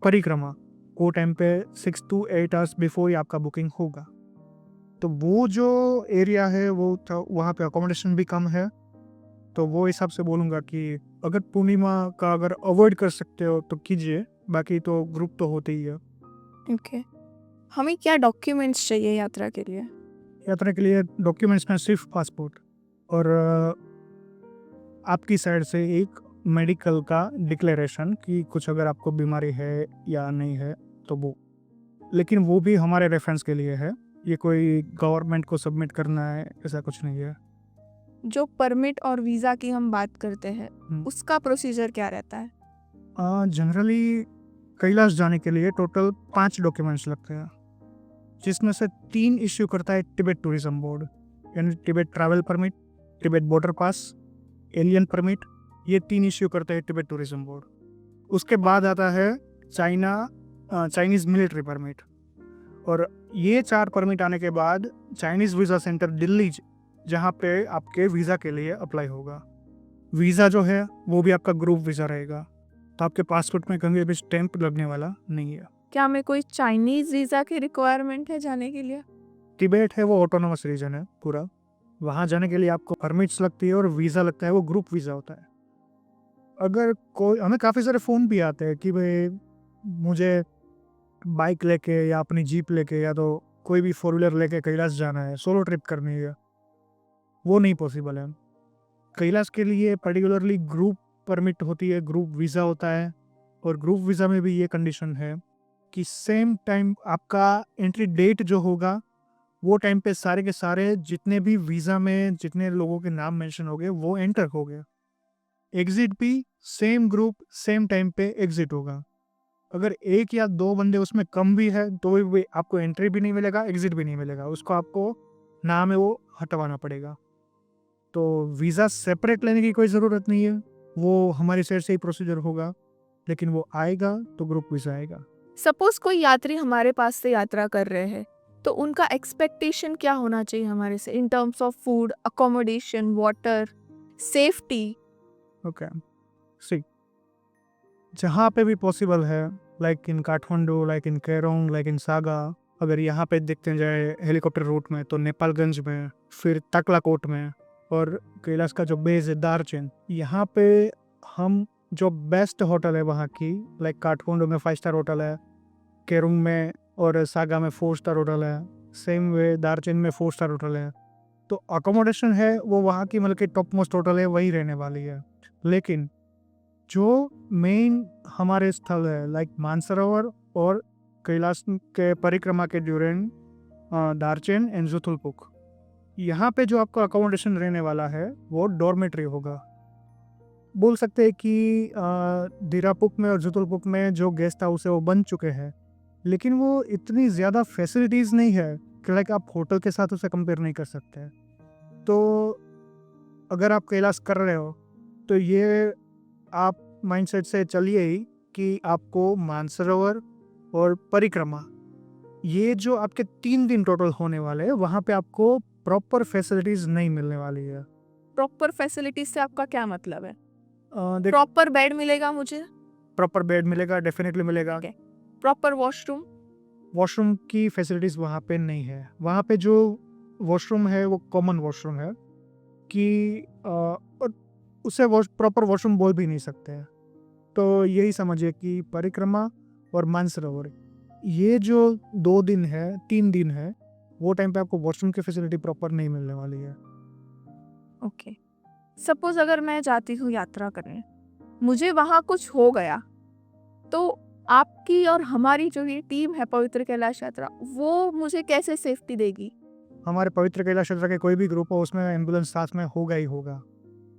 परिक्रमा वो टाइम पे 6 to 8 आवर्स बिफोर ही आपका बुकिंग होगा। तो वो जो एरिया है वो वहाँ पे अकोमोडेशन भी कम है, तो वो हिसाब से बोलूँगा कि अगर पूर्णिमा का अगर अवॉइड कर सकते हो तो कीजिए, बाकी तो ग्रुप तो होते ही है। ओके, हमें क्या डॉक्यूमेंट्स चाहिए यात्रा के लिए? यात्रा के लिए डॉक्यूमेंट्स में सिर्फ पासपोर्ट और आपकी साइड से एक मेडिकल का डिक्लेरेशन कि कुछ अगर आपको बीमारी है या नहीं है तो वो, लेकिन वो भी हमारे रेफरेंस के लिए है, ये कोई गवर्नमेंट को सबमिट करना है ऐसा कुछ नहीं है। जो परमिट और वीज़ा की हम बात करते हैं उसका प्रोसीजर क्या रहता है? जनरली कैलाश जाने के लिए टोटल 5 डॉक्यूमेंट्स लगते हैं, जिसमें से 3 इश्यू करता है तिब्बत टूरिज्म बोर्ड, यानी Tibet travel permit, Tibet border pass, alien permit, ये 3 इश्यू करते हैं तिब्बत टूरिज्म बोर्ड। उसके बाद आता है चाइना चाइनीज़ मिलिट्री परमिट। और ये 4 परमिट आने के बाद चाइनीज़ वीज़ा सेंटर दिल्ली जहाँ पे आपके वीज़ा के लिए अप्लाई होगा। वीज़ा जो है वो भी आपका ग्रुप वीज़ा रहेगा, तो आपके पासपोर्ट में कहीं भी स्टैंप लगने वाला नहीं है। क्या हमें कोई चाइनीज वीजा की रिक्वायरमेंट है जाने के लिए? तिबेट है वो ऑटोनोमस रीजन है पूरा, वहाँ जाने के लिए आपको परमिट्स लगती है और वीज़ा लगता है, वो ग्रुप वीज़ा होता है। अगर कोई हमें काफ़ी सारे फ़ोन भी आते हैं कि भाई मुझे बाइक लेके या अपनी जीप लेके या तो कोई भी 4 व्हीलर लेके कैलाश जाना है, सोलो ट्रिप करनी है, वो नहीं पॉसिबल है। कैलाश के लिए पर्टिकुलरली ग्रुप परमिट होती है, ग्रुप वीज़ा होता है, और ग्रुप वीज़ा में भी ये कंडीशन है कि सेम टाइम आपका एंट्री डेट जो होगा वो टाइम पे सारे के सारे जितने भी वीज़ा में जितने लोगों के नाम मेंशन हो गए वो एंटर हो गए। एग्ज़िट भी सेम ग्रुप सेम टाइम पे एग्ज़िट होगा। अगर 1 या 2 बंदे उसमें कम भी है तो भी आपको एंट्री भी नहीं मिलेगा, एग्ज़िट भी नहीं मिलेगा। उसको आपको नाम है वो हटवाना पड़ेगा। तो वीज़ा सेपरेट लेने की कोई ज़रूरत नहीं है, वो हमारी साइड से ही प्रोसीजर होगा, लेकिन वो आएगा तो ग्रुप वीज़ा आएगा। सपोज कोई यात्री हमारे पास से यात्रा कर रहे हैं, तो उनका एक्सपेक्टेशन क्या होना चाहिए हमारे से in terms of food, accommodation, water, safety? Okay, see जहाँ पे भी पॉसिबल है, like in Kathmandu, like in Kerung, like in Saga, अगर यहाँ पे देखते जाए हेलीकॉप्टर रूट में तो नेपालगंज में, फिर तकलाकोट में, और कैलाश का जो बेस है दारचीन, यहाँ पे हम जो बेस्ट होटल है वहाँ की, लाइक काठमांडू में 5 स्टार होटल है, केरोंग में और सागा में 4 स्टार होटल है, सेम वे दारचीन में 4 स्टार होटल है। तो अकोमोडेशन है वो वहाँ की मतलब कि टॉप मोस्ट होटल है, वही रहने वाली है। लेकिन जो मेन हमारे स्थल है लाइक मानसरोवर और कैलाश के परिक्रमा के ड्यूरेंट दारचीन एंड जुतुलपुक, यहाँ पे जो आपका अकोमोडेशन रहने वाला है वो डॉर्मेट्री होगा। बोल सकते हैं कि दीरापुक में और जुतुलपुक में जो गेस्ट हाउस है वो बन चुके हैं, लेकिन वो इतनी ज़्यादा फैसिलिटीज़ नहीं है कि लाइक आप होटल के साथ उसे कंपेयर नहीं कर सकते। तो अगर आप कैलाश कर रहे हो तो ये आप माइंडसेट से चलिए ही कि आपको मानसरोवर और परिक्रमा, ये जो आपके 3 दिन टोटल होने वाले हैं, वहाँ पे आपको प्रॉपर फैसिलिटीज़ नहीं मिलने वाली है। प्रॉपर फैसिलिटीज से आपका क्या मतलब है? देख, प्रॉपर बेड मिलेगा मुझे? प्रॉपर बेड मिलेगा, डेफिनेटली मिलेगा। Proper washroom? वॉशरूम की फैसिलिटीज़ वहाँ पे नहीं है। वहाँ पे जो वॉशरूम है वो कॉमन वॉशरूम है कि और उसे प्रॉपर वॉशरूम बोल भी नहीं सकते हैं। तो यही समझिए कि परिक्रमा और मानसरोवर, ये जो 2 दिन है 3 दिन है, वो टाइम पे आपको वॉशरूम की फैसिलिटी प्रॉपर नहीं मिलने वाली है। ओके। सपोज अगर मैं जाती हूँ यात्रा करने, मुझे वहाँ कुछ हो गया, तो आपकी और हमारी जो ये टीम है पवित्र कैलाश यात्रा, वो मुझे कैसे सेफ्टी देगी? हमारे पवित्र कैलाश यात्रा के कोई भी ग्रुप हो उसमें एम्बुलेंस साथ में होगा ही होगा।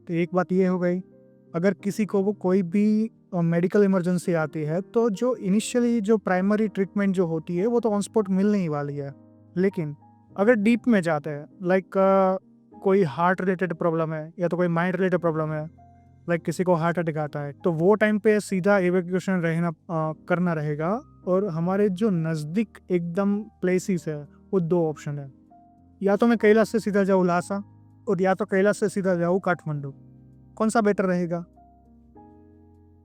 तो एक बात ये हो गई, अगर किसी को वो कोई भी मेडिकल इमरजेंसी आती है तो जो इनिशियली जो प्राइमरी ट्रीटमेंट जो होती है वो तो ऑन स्पॉट मिलने ही वाली है। लेकिन अगर डीप में जाते हैं, लाइक कोई हार्ट रिलेटेड प्रॉब्लम है या तो कोई माइंड रिलेटेड प्रॉब्लम है, लाइक किसी को हार्ट अटैक आता है, तो वो टाइम पे सीधा एवेक्यूएशन करना रहेगा। और हमारे जो नज़दीक एकदम प्लेसेस है वो 2 ऑप्शन है, या तो मैं कैलाश से सीधा जाऊँ लासा, और या तो कैलाश से सीधा जाऊँ काठमांडू। कौन सा बेटर रहेगा?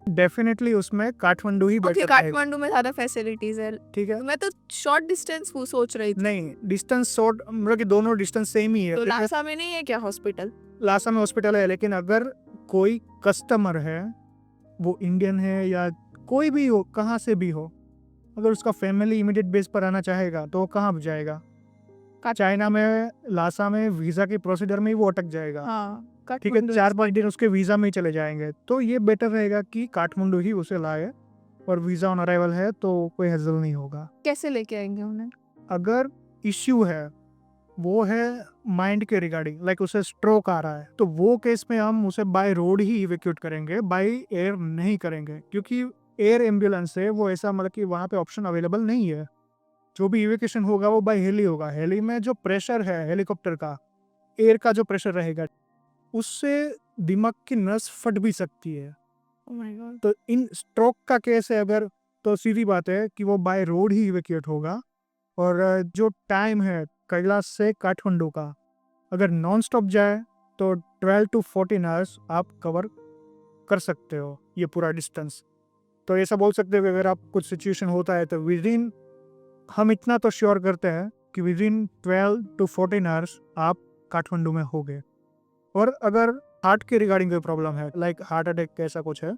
डेफिनेटली उसमें काठमांडू ही ओके, बेटर रहेगा। काठमांडू में ज़्यादा फैसिलिटीज है। ठीक है, मैं तो शॉर्ट डिस्टेंस वो सोच रही थी। नहीं डिस्टेंस शॉर्ट, मतलब कि दोनों डिस्टेंस सेम ही है। तो लासा में नहीं है क्या हॉस्पिटल? लासा में हॉस्पिटल है, लेकिन अगर कोई कस्टमर है, वो इंडियन है या कोई भी हो, कहाँ से भी हो, अगर उसका फैमिली इमीडिएट बेस पर आना चाहेगा तो वो कहाँ जाएगा? चाइना में लासा में वीज़ा की प्रोसीजर में ही वो अटक जाएगा। हाँ, ठीक है, 4-5 दिन उसके वीज़ा में ही चले जाएंगे। तो ये बेटर रहेगा कि काठमांडू ही उसे लाए, और वीज़ा ऑन अराइवल है तो कोई हेजल नहीं होगा। कैसे लेके आएंगे उन्हें? अगर इश्यू है वो है माइंड के रिगार्डिंग, लाइक उसे स्ट्रोक आ रहा है, तो वो केस में हम उसे बाय रोड ही इवैक्यूएट करेंगे, बाय एयर नहीं करेंगे, क्योंकि एयर एम्बुलेंस है वो ऐसा मतलब कि वहाँ पे ऑप्शन अवेलेबल नहीं है। जो भी इवैक्यूएशन होगा वो बाय हेली होगा। हेली में जो प्रेशर है हेलीकॉप्टर का, एयर का जो प्रेशर रहेगा, उससे दिमाग की नस फट भी सकती है। Oh my God. तो इन स्ट्रोक का केस है, अगर तो सीधी बात है कि वो बाय रोड ही इवैक्यूएट होगा। और जो टाइम है कैलाश से काठमांडू का, अगर नॉन स्टॉप जाए तो 12 to 14 आवर्स आप कवर कर सकते हो ये पूरा डिस्टेंस। तो ऐसा बोल सकते हो कि अगर आप कुछ सिचुएशन होता है तो विदिन, हम इतना तो श्योर करते हैं कि विदिन 12 to 14 आवर्स आप काठमांडू में होगे। और अगर हार्ट के रिगार्डिंग कोई प्रॉब्लम है, लाइक हार्ट अटैक ऐसा कुछ है,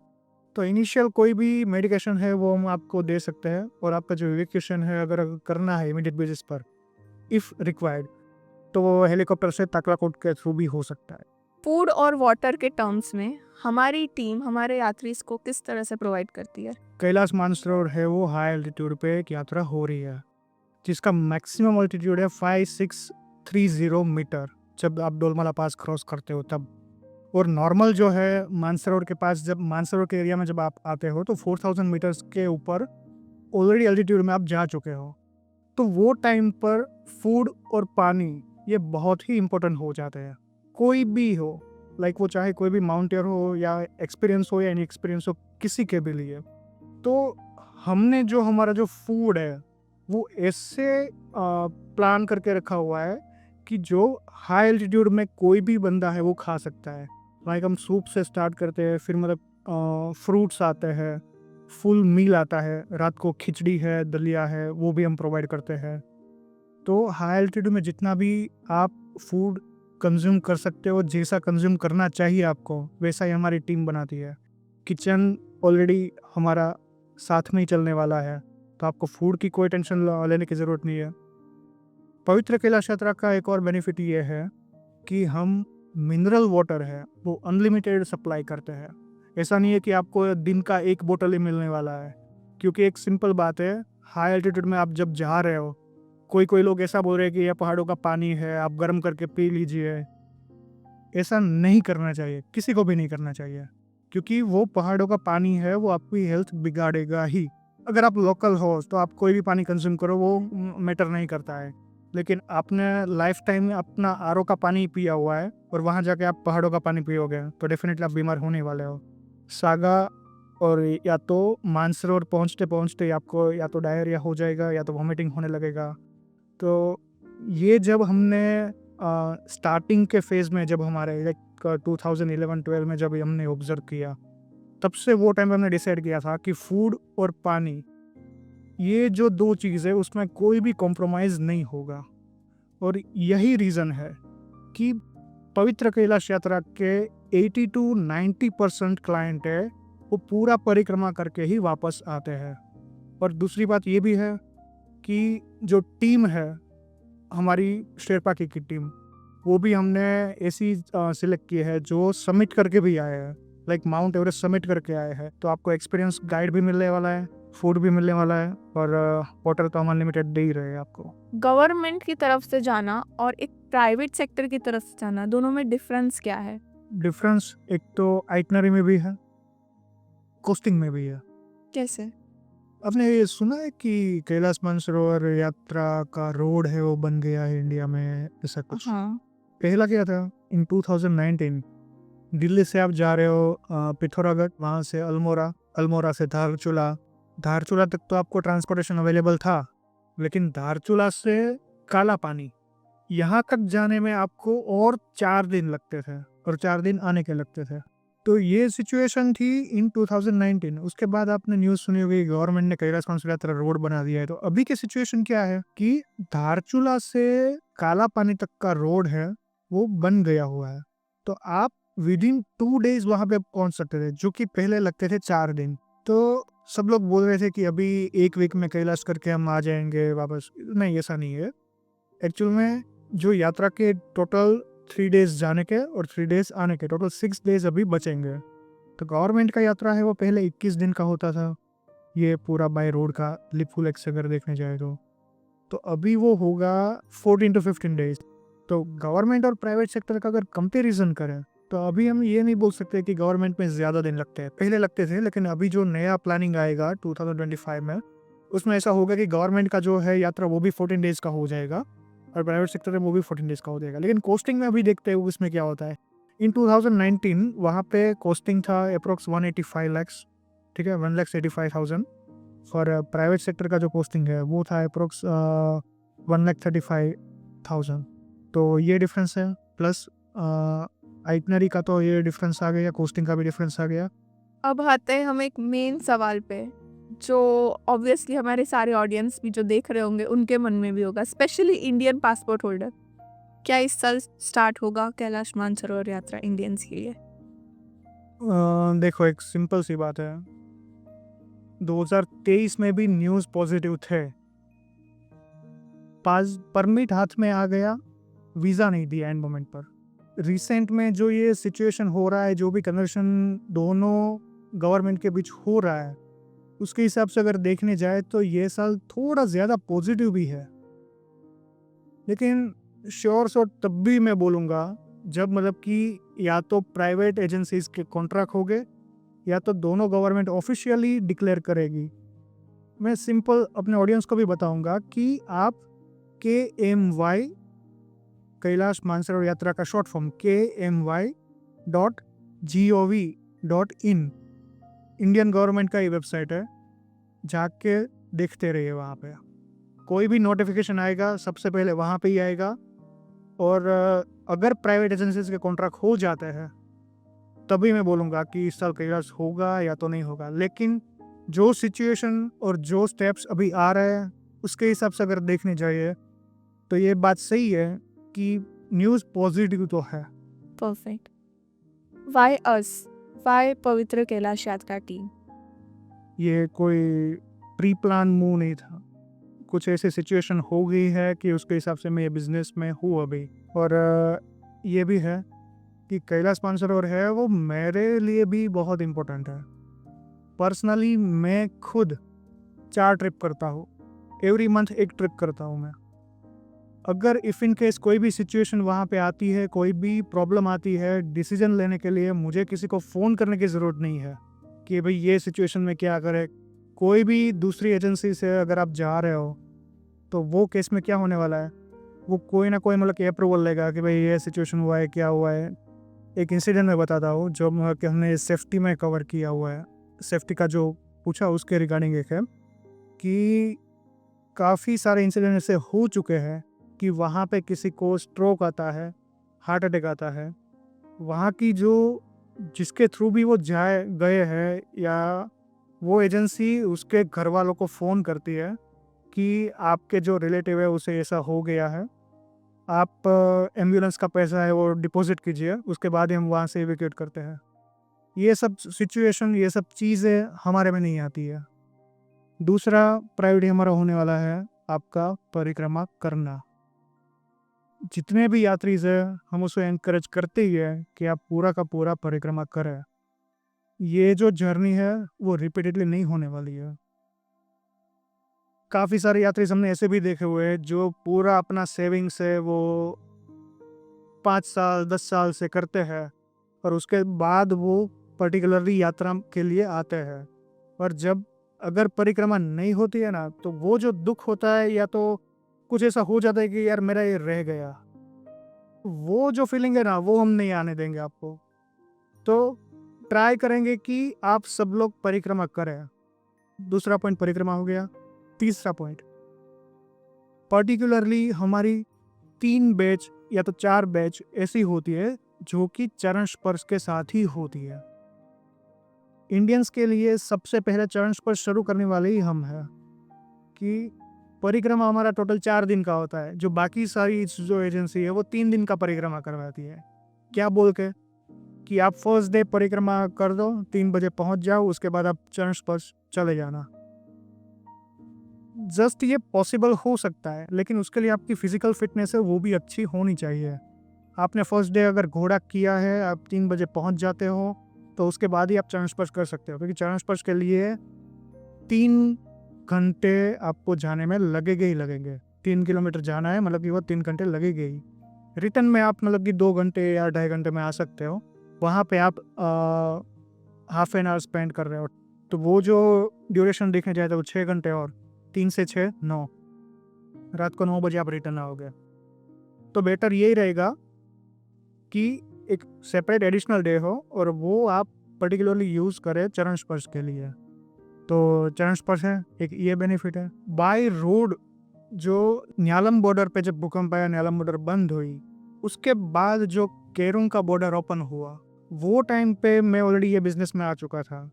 तो इनिशियल कोई भी मेडिकेशन है वो हम आपको दे सकते हैं। और आपका जो इवैक्यूएशन है अगर करना है इमीडिएट बेसिस पर इफ़ रिक्वायर्ड, तो वो हेलीकॉप्टर से ताकलाकोट के थ्रू भी हो सकता है। फूड और वाटर के टर्म्स में हमारी टीम हमारे यात्री को किस तरह से प्रोवाइड करती है? कैलाश मानसरोवर है वो हाई एल्टीट्यूड पे एक यात्रा हो रही है जिसका मैक्सिमम एल्टीट्यूड है 5630 मीटर जब आप डोलमाला पास क्रॉस करते हो तब। और नॉर्मल जो है मानसरोवर के पास, जब मानसरोवर के एरिया में जब आप आते हो तो 4000 मीटर्स के ऊपर ऑलरेडी एल्टीट्यूड में आप जा चुके हो। तो वो टाइम पर फूड और पानी ये बहुत ही इम्पोर्टेंट हो जाते हैं, कोई भी हो, लाइक वो चाहे कोई भी माउंटेयर हो या एक्सपीरियंस हो या इन एक्सपीरियंस हो, किसी के भी लिए। तो हमने जो हमारा जो फूड है वो ऐसे प्लान करके रखा हुआ है कि जो हाई एल्टीट्यूड में कोई भी बंदा है वो खा सकता है। लाइक हम सूप से स्टार्ट करते हैं, फिर मतलब फ्रूट्स आते हैं, फुल मील आता है, रात को खिचड़ी है, दलिया है, वो भी हम प्रोवाइड करते हैं। तो हाई एल्टीट्यूड में जितना भी आप फूड कंज्यूम कर सकते हो, जैसा कंज्यूम करना चाहिए आपको, वैसा ही हमारी टीम बनाती है। किचन ऑलरेडी हमारा साथ में ही चलने वाला है, तो आपको फूड की कोई टेंशन लेने की ज़रूरत नहीं है। पवित्र कैलाश यात्रा का एक और बेनिफिट ये है कि हम मिनरल वाटर है वो अनलिमिटेड सप्लाई करते हैं। ऐसा नहीं है कि आपको दिन का एक बोतल ही मिलने वाला है, क्योंकि एक सिंपल बात है, हाई एल्टीट्यूड में आप जब जा रहे हो, कोई लोग ऐसा बोल रहे हैं कि यह पहाड़ों का पानी है, आप गर्म करके पी लीजिए। ऐसा नहीं करना चाहिए, किसी को भी नहीं करना चाहिए, क्योंकि वो पहाड़ों का पानी है, वो आपकी हेल्थ बिगाड़ेगा ही। अगर आप लोकल हो तो आप कोई भी पानी कंज्यूम करो, वो मैटर नहीं करता है। लेकिन आपने लाइफ टाइम में अपना आरओ का पानी पिया हुआ है और वहाँ जाके आप पहाड़ों का पानी पियोगे तो डेफिनेटली आप बीमार होने वाले हो। सागा और या तो मानसरोवर पहुँचते पहुँचते आपको या तो डायरिया हो जाएगा या तो वॉमिटिंग होने लगेगा। तो ये जब हमने स्टार्टिंग के फेज़ में, जब हमारे लाइक 2011-12 में जब हमने ऑब्ज़र्व किया, तब से वो टाइम हमने डिसाइड किया था कि फूड और पानी, ये जो दो चीज़ है उसमें कोई भी कॉम्प्रोमाइज़ नहीं होगा। और यही रीज़न है कि पवित्र कैलाश यात्रा के 80 to 90% क्लाइंट है वो पूरा परिक्रमा करके ही वापस आते हैं। और दूसरी बात ये भी है कि जो टीम है हमारी शेरपा की टीम, वो भी हमने ऐसी सिलेक्ट की है जो सबमिट करके भी आए हैं, लाइक माउंट एवरेस्ट सबमिट करके आए हैं। तो आपको एक्सपीरियंस गाइड भी मिलने वाला है, फूड भी मिलने वाला है, और वाटर तो हम अनलिमिटेड दे ही रहे हैं आपको। गवर्नमेंट की तरफ से जाना और एक प्राइवेट सेक्टर की तरफ से जाना, दोनों में डिफरेंस क्या है? डिफरेंस एक तो आइटनरी में भी है, कॉस्टिंग में भी है। कैसे? आपने ये सुना है कि कैलाश मानसरोवर यात्रा का रोड है वो बन गया है इंडिया में, ऐसा कुछ? हाँ। पहला क्या था, इन 2019 दिल्ली से आप जा रहे हो पिथौरागढ़, वहाँ से अल्मोड़ा, अल्मोड़ा से धारचूला, धारचूला तक तो आपको ट्रांसपोर्टेशन अवेलेबल था, लेकिन धारचूला से काला पानी यहाँ तक जाने में आपको और 4 दिन लगते थे और 4 दिन आने के लगते थे। तो ये सिचुएशन थी इन 2019। उसके बाद आपने न्यूज़ सुनी होगी गवर्नमेंट ने कैलाश मानसरोवर यात्रा रोड बना दिया है। तो अभी की सिचुएशन क्या है कि धारचूला से काला पानी तक का रोड है वो बन गया हुआ है। तो आप विदिन 2 डेज वहाँ पे पहुँच सकते थे, जो कि पहले लगते थे 4 दिन। तो सब लोग बोल रहे थे कि अभी 1 वीक में कैलाश करके हम आ जाएंगे वापस। नहीं, ऐसा नहीं है। एक्चुअल में जो यात्रा के टोटल 3 डेज जाने के और 3 डेज आने के, टोटल 6 डेज अभी बचेंगे। तो गवर्नमेंट का यात्रा है वो पहले 21 दिन का होता था, ये पूरा बाय रोड का लिपफुल लेक से अगर देखने जाए तो अभी वो होगा 14 to 15 डेज। तो गवर्नमेंट और प्राइवेट सेक्टर का अगर कंपेरिजन करें तो अभी हम ये नहीं बोल सकते कि गवर्नमेंट में ज़्यादा दिन लगते हैं, पहले लगते थे, लेकिन अभी जो नया प्लानिंग आएगा 2025 में, उसमें ऐसा होगा कि गवर्नमेंट का जो है यात्रा वो भी 14 डेज का हो जाएगा और प्राइवेट सेक्टर में वो भी 14 डेज का हो जाएगा। लेकिन कॉस्टिंग में अभी देखते हैं उसमें क्या होता है। इन 2019 वहाँ पे कॉस्टिंग था अप्रोक्स 185 लैक्स, ठीक है, 1,85,000 फॉर प्राइवेट सेक्टर का जो पोस्टिंग है वो था अप्रोक्स 1,35,000। तो ये डिफरेंस है, प्लस आइटनरी का तो ये डिफरेंस आ गया, कोस्टिंग का भी डिफरेंस आ गया। अब आते हैं हम एक मेन सवाल पे, जो ऑब्वियसली हमारे सारे ऑडियंस भी जो देख रहे होंगे उनके मन में भी होगा, स्पेशली इंडियन पासपोर्ट होल्डर। क्या इस साल स्टार्ट होगा कैलाश मानसरोवर यात्रा इंडियंस के लिए? देखो, एक सिंपल सी बात है, 2023 में भी न्यूज़ पॉजिटिव थे। पास परमिट हाथ में आ गया, वीज़ा नहीं दिया एंड मोमेंट पर। रिसेंट में जो ये सिचुएशन हो रहा है, जो भी कन्वर्शन दोनों गवर्नमेंट के बीच हो रहा है, उसके हिसाब से अगर देखने जाए तो ये साल थोड़ा ज़्यादा पॉजिटिव भी है। लेकिन श्योर शॉट तब भी मैं बोलूँगा जब मतलब कि या तो प्राइवेट एजेंसीज के कॉन्ट्रैक्ट हो गए या तो दोनों गवर्नमेंट ऑफिशियली डिक्लेयर करेगी। मैं सिंपल अपने ऑडियंस को भी बताऊंगा कि आप KMY कैलाश मानसरोवर यात्रा का short form KMY.gov.in Indian government का ये वेबसाइट है, जाके देखते रहिए। वहाँ पे कोई भी नोटिफिकेशन आएगा सबसे पहले वहाँ पे ही आएगा। और अगर प्राइवेट एजेंसीज के कॉन्ट्रैक्ट हो जाते हैं तभी मैं बोलूँगा कि इस साल कैलाश होगा या तो नहीं होगा। लेकिन जो सिचुएशन और जो स्टेप्स अभी आ रहे हैं उसके हिसाब से अगर देखने जाइए तो ये बात सही है कि न्यूज़ पॉजिटिव तो है। परफेक्ट। वाई अस? वाई पवित्र कैलाश यात्रा टीम? ये कोई प्री प्लान मूव नहीं था, कुछ ऐसी सिचुएशन हो गई है कि उसके हिसाब से मैं ये बिजनेस में हूँ अभी। और ये भी है कि कैलाश मानसरोवर है वो मेरे लिए भी बहुत इम्पोर्टेंट है। पर्सनली मैं खुद 4 ट्रिप करता हूँ, एवरी मंथ एक ट्रिप करता हूँ मैं। अगर इफ़ इन केस कोई भी सिचुएशन वहाँ पे आती है, कोई भी प्रॉब्लम आती है, डिसीजन लेने के लिए मुझे किसी को फ़ोन करने की ज़रूरत नहीं है कि भाई ये सिचुएशन में क्या करें। कोई भी दूसरी एजेंसी से अगर आप जा रहे हो तो वो केस में क्या होने वाला है, वो कोई ना कोई मतलब कि अप्रूवल लेगा कि भाई ये सिचुएशन हुआ है, क्या हुआ है। एक इंसिडेंट मैं बताता हूँ जो मतलब कि हमने सेफ्टी में कवर किया हुआ है। सेफ्टी का जो पूछा उसके रिगार्डिंग एक है कि काफ़ी सारे इंसिडेंट ऐसे हो चुके हैं कि वहाँ पे किसी को स्ट्रोक आता है, हार्ट अटैक आता है। वहाँ की जो जिसके थ्रू भी वो गए हैं या वो एजेंसी उसके घर वालों को फ़ोन करती है कि आपके जो रिलेटिव है उसे ऐसा हो गया है, आप एम्बुलेंस का पैसा है वो डिपॉजिट कीजिए, उसके बाद ही हम वहाँ से इवैक्यूएट करते हैं। ये सब सिचुएशन, ये सब चीज़ें हमारे में नहीं आती है। दूसरा प्रायोरिटी हमारा होने वाला है आपका परिक्रमा करना। जितने भी यात्री हैं हम उसे एनकरेज करते ही है कि आप पूरा का पूरा परिक्रमा करें। ये जो जर्नी है वो रिपीटेडली नहीं होने वाली है। काफ़ी सारे यात्री हमने ऐसे भी देखे हुए हैं जो पूरा अपना सेविंग्स है वो 5 साल 10 साल से करते हैं और उसके बाद वो पर्टिकुलरली यात्रा के लिए आते हैं। और जब अगर परिक्रमा नहीं होती है ना तो वो जो दुख होता है या तो कुछ ऐसा हो जाता है कि यार मेरा ये रह गया, वो जो फीलिंग है ना वो हम नहीं आने देंगे आपको। तो ट्राई करेंगे कि आप सब लोग परिक्रमा करें। दूसरा पॉइंट परिक्रमा हो गया। तीसरा पॉइंट, पर्टिकुलरली हमारी 3 बैच या तो 4 बैच ऐसी होती है जो कि चरण स्पर्श के साथ ही होती है। इंडियंस के लिए सबसे पहले चरण स्पर्श शुरू करने वाले ही हम हैं कि परिक्रमा हमारा टोटल 4 दिन का होता है, जो बाकी सारी जो एजेंसी है वो 3 दिन का परिक्रमा करवाती है। क्या बोल के कि आप फर्स्ट डे परिक्रमा कर दो, 3 बजे पहुंच जाओ, उसके बाद आप चरण स्पर्श चले जाना। जस्ट ये पॉसिबल हो सकता है, लेकिन उसके लिए आपकी फिजिकल फिटनेस है वो भी अच्छी होनी चाहिए। आपने फर्स्ट डे अगर घोड़ा किया है, आप 3 बजे पहुंच जाते हो तो उसके बाद ही आप चरण स्पर्श कर सकते हो, क्योंकि चरण स्पर्श के लिए 3 घंटे आपको जाने में लगेंगे ही लगेंगे। 3 किलोमीटर जाना है मतलब कि वो 3 घंटे लगेंगे ही। रिटर्न में आप मतलब कि 2 घंटे या 2.5 घंटे में आ सकते हो। वहाँ पे आप हाफ एन आवर स्पेंड कर रहे हो, तो वो जो ड्यूरेशन देखने जाए तो वो 6 घंटे और 3 से 6 9, रात को 9 बजे आप रिटर्न आओगे। तो बेटर यही रहेगा कि एक सेपरेट एडिशनल डे हो और वो आप पर्टिकुलरली यूज़ करें चरण स्पर्श के लिए। तो चरण स्पर्श है, एक ये बेनिफिट है। बाय रोड जो न्यालम बॉर्डर पे जब भूकंप आया, न्यालम बॉर्डर बंद हुई, उसके बाद जो केरुंग का बॉर्डर ओपन हुआ, वो टाइम पे मैं ऑलरेडी ये बिजनेस में आ चुका था।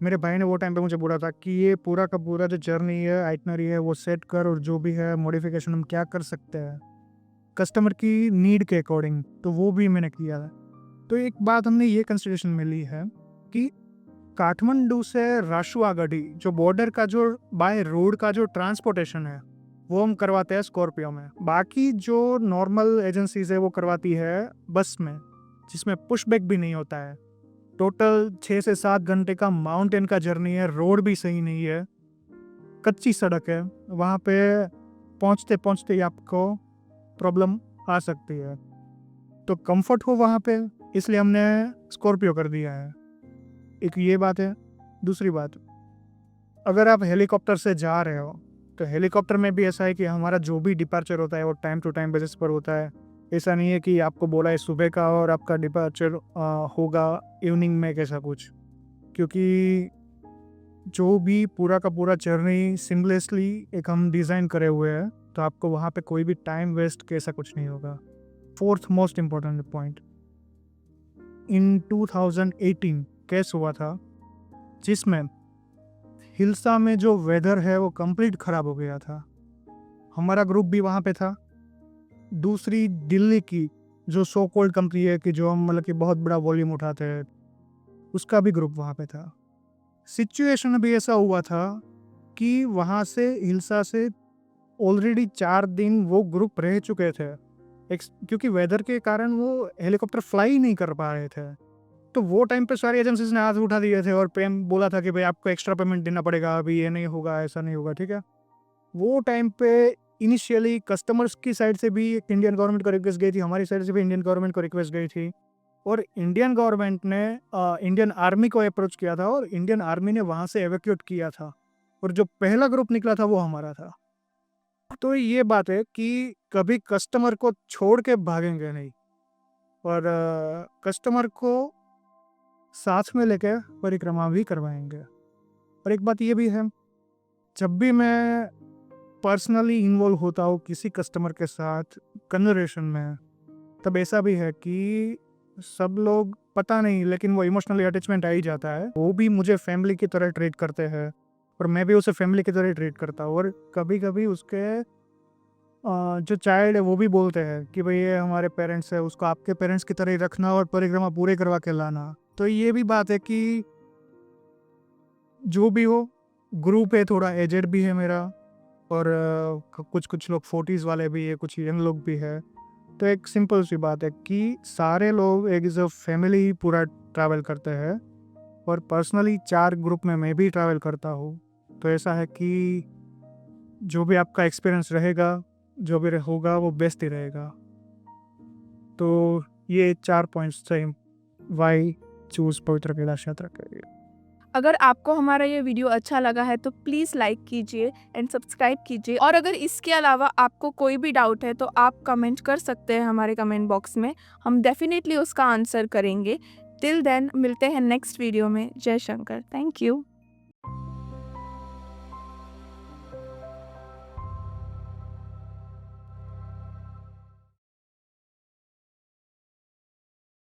मेरे भाई ने वो टाइम पे मुझे बोला था कि ये पूरा का पूरा जो जर्नी है, आइटनरी है, वो सेट कर और जो भी है मॉडिफिकेशन हम क्या कर सकते हैं कस्टमर की नीड के अकॉर्डिंग, तो वो भी मैंने किया है। तो एक बात हमने ये कंसिडरेशन में ली है कि काठमांडू से राशुआगढ़ी जो बॉर्डर का जो बाय रोड का जो ट्रांसपोर्टेशन है वो हम करवाते हैं स्कॉर्पियो में। बाकी जो नॉर्मल एजेंसीज है वो करवाती है बस में, जिसमें पुशबैक भी नहीं होता है। टोटल 6 से 7 घंटे का माउंटेन का जर्नी है, रोड भी सही नहीं है, कच्ची सड़क है, वहाँ पे पहुँचते पहुँचते ही आपको प्रॉब्लम आ सकती है। तो कंफर्ट हो वहाँ पे, इसलिए हमने स्कॉर्पियो कर दिया है। एक ये बात है। दूसरी बात, अगर आप हेलीकॉप्टर से जा रहे हो तो हेलीकॉप्टर में भी ऐसा है कि हमारा जो भी डिपार्चर होता है वो टाइम टू टाइम बेसिस पर होता है। ऐसा नहीं है कि आपको बोला है सुबह का और आपका डिपार्चर होगा इवनिंग में कैसा कुछ, क्योंकि जो भी पूरा का पूरा जर्नी सिमलेसली एक हम डिज़ाइन करे हुए हैं, तो आपको वहाँ पे कोई भी टाइम वेस्ट कैसा कुछ नहीं होगा। फोर्थ मोस्ट इम्पोर्टेंट पॉइंट, इन 2018 केस हुआ था जिसमें हिल्सा में जो वेदर है वो कंप्लीट ख़राब हो गया था। हमारा ग्रुप भी वहाँ पे था। दूसरी दिल्ली की जो सो कोल्ड कंपनी है कि जो हम मतलब कि बहुत बड़ा वॉल्यूम उठाते हैं, उसका भी ग्रुप वहाँ पे था। सिचुएशन भी ऐसा हुआ था कि वहाँ से हिल्सा से ऑलरेडी 4 दिन वो ग्रुप रह चुके थे, क्योंकि वेदर के कारण वो हेलीकॉप्टर फ्लाई नहीं कर पा रहे थे। तो वो टाइम पे सारी एजेंसीज ने हाथ उठा दिए थे और बोला था कि भाई आपको एक्स्ट्रा पेमेंट देना पड़ेगा, अभी ये नहीं होगा, ऐसा नहीं होगा, ठीक है। वो टाइम पे इनिशियली कस्टमर्स की साइड से भी इंडियन गवर्नमेंट को रिक्वेस्ट गई थी, हमारी साइड से भी इंडियन गवर्नमेंट को रिक्वेस्ट गई थी, और इंडियन गवर्नमेंट ने इंडियन आर्मी को अप्रोच किया था और इंडियन आर्मी ने वहाँ से एवैक्यूएट किया था, और जो पहला ग्रुप निकला था वो हमारा था। तो ये बात है कि कभी कस्टमर को छोड़ के भागेंगे नहीं, और कस्टमर को साथ में लेकर परिक्रमा भी करवाएंगे। और एक बात ये भी है, जब भी मैं पर्सनली इन्वॉल्व होता हूँ किसी कस्टमर के साथ कन्वर्सेशन में, तब ऐसा भी है कि सब लोग पता नहीं लेकिन वो इमोशनली अटैचमेंट आ ही जाता है। वो भी मुझे फैमिली की तरह ट्रीट करते हैं और मैं भी उसे फैमिली की तरह ट्रीट करता हूँ। और कभी कभी उसके जो चाइल्ड है वो भी बोलते हैं कि भाई ये हमारे पेरेंट्स है, उसको आपके पेरेंट्स की तरह ही रखना और परिक्रमा पूरे करवा के लाना। तो ये भी बात है कि जो भी हो, ग्रुप है थोड़ा एजेड भी है मेरा, और कुछ लोग 40s वाले भी है, कुछ यंग लोग भी है। तो एक सिंपल सी बात है कि सारे लोग एक इज़ अ फैमिली पूरा ट्रैवल करते हैं, और पर्सनली 4 ग्रुप में मैं भी ट्रैवल करता हूँ। तो ऐसा है कि जो भी आपका एक्सपीरियंस रहेगा, जो भी होगा वो बेस्ट ही रहेगा। तो ये 4 पॉइंट्स थे वाई चूज पवित्र कैलाश यात्रा करिए। अगर आपको हमारा ये वीडियो अच्छा लगा है तो प्लीज़ लाइक कीजिए एंड सब्सक्राइब कीजिए, और अगर इसके अलावा आपको कोई भी डाउट है तो आप कमेंट कर सकते हैं हमारे कमेंट बॉक्स में, हम डेफिनेटली उसका आंसर करेंगे। टिल देन मिलते हैं नेक्स्ट वीडियो में। जय शंकर। Thank you.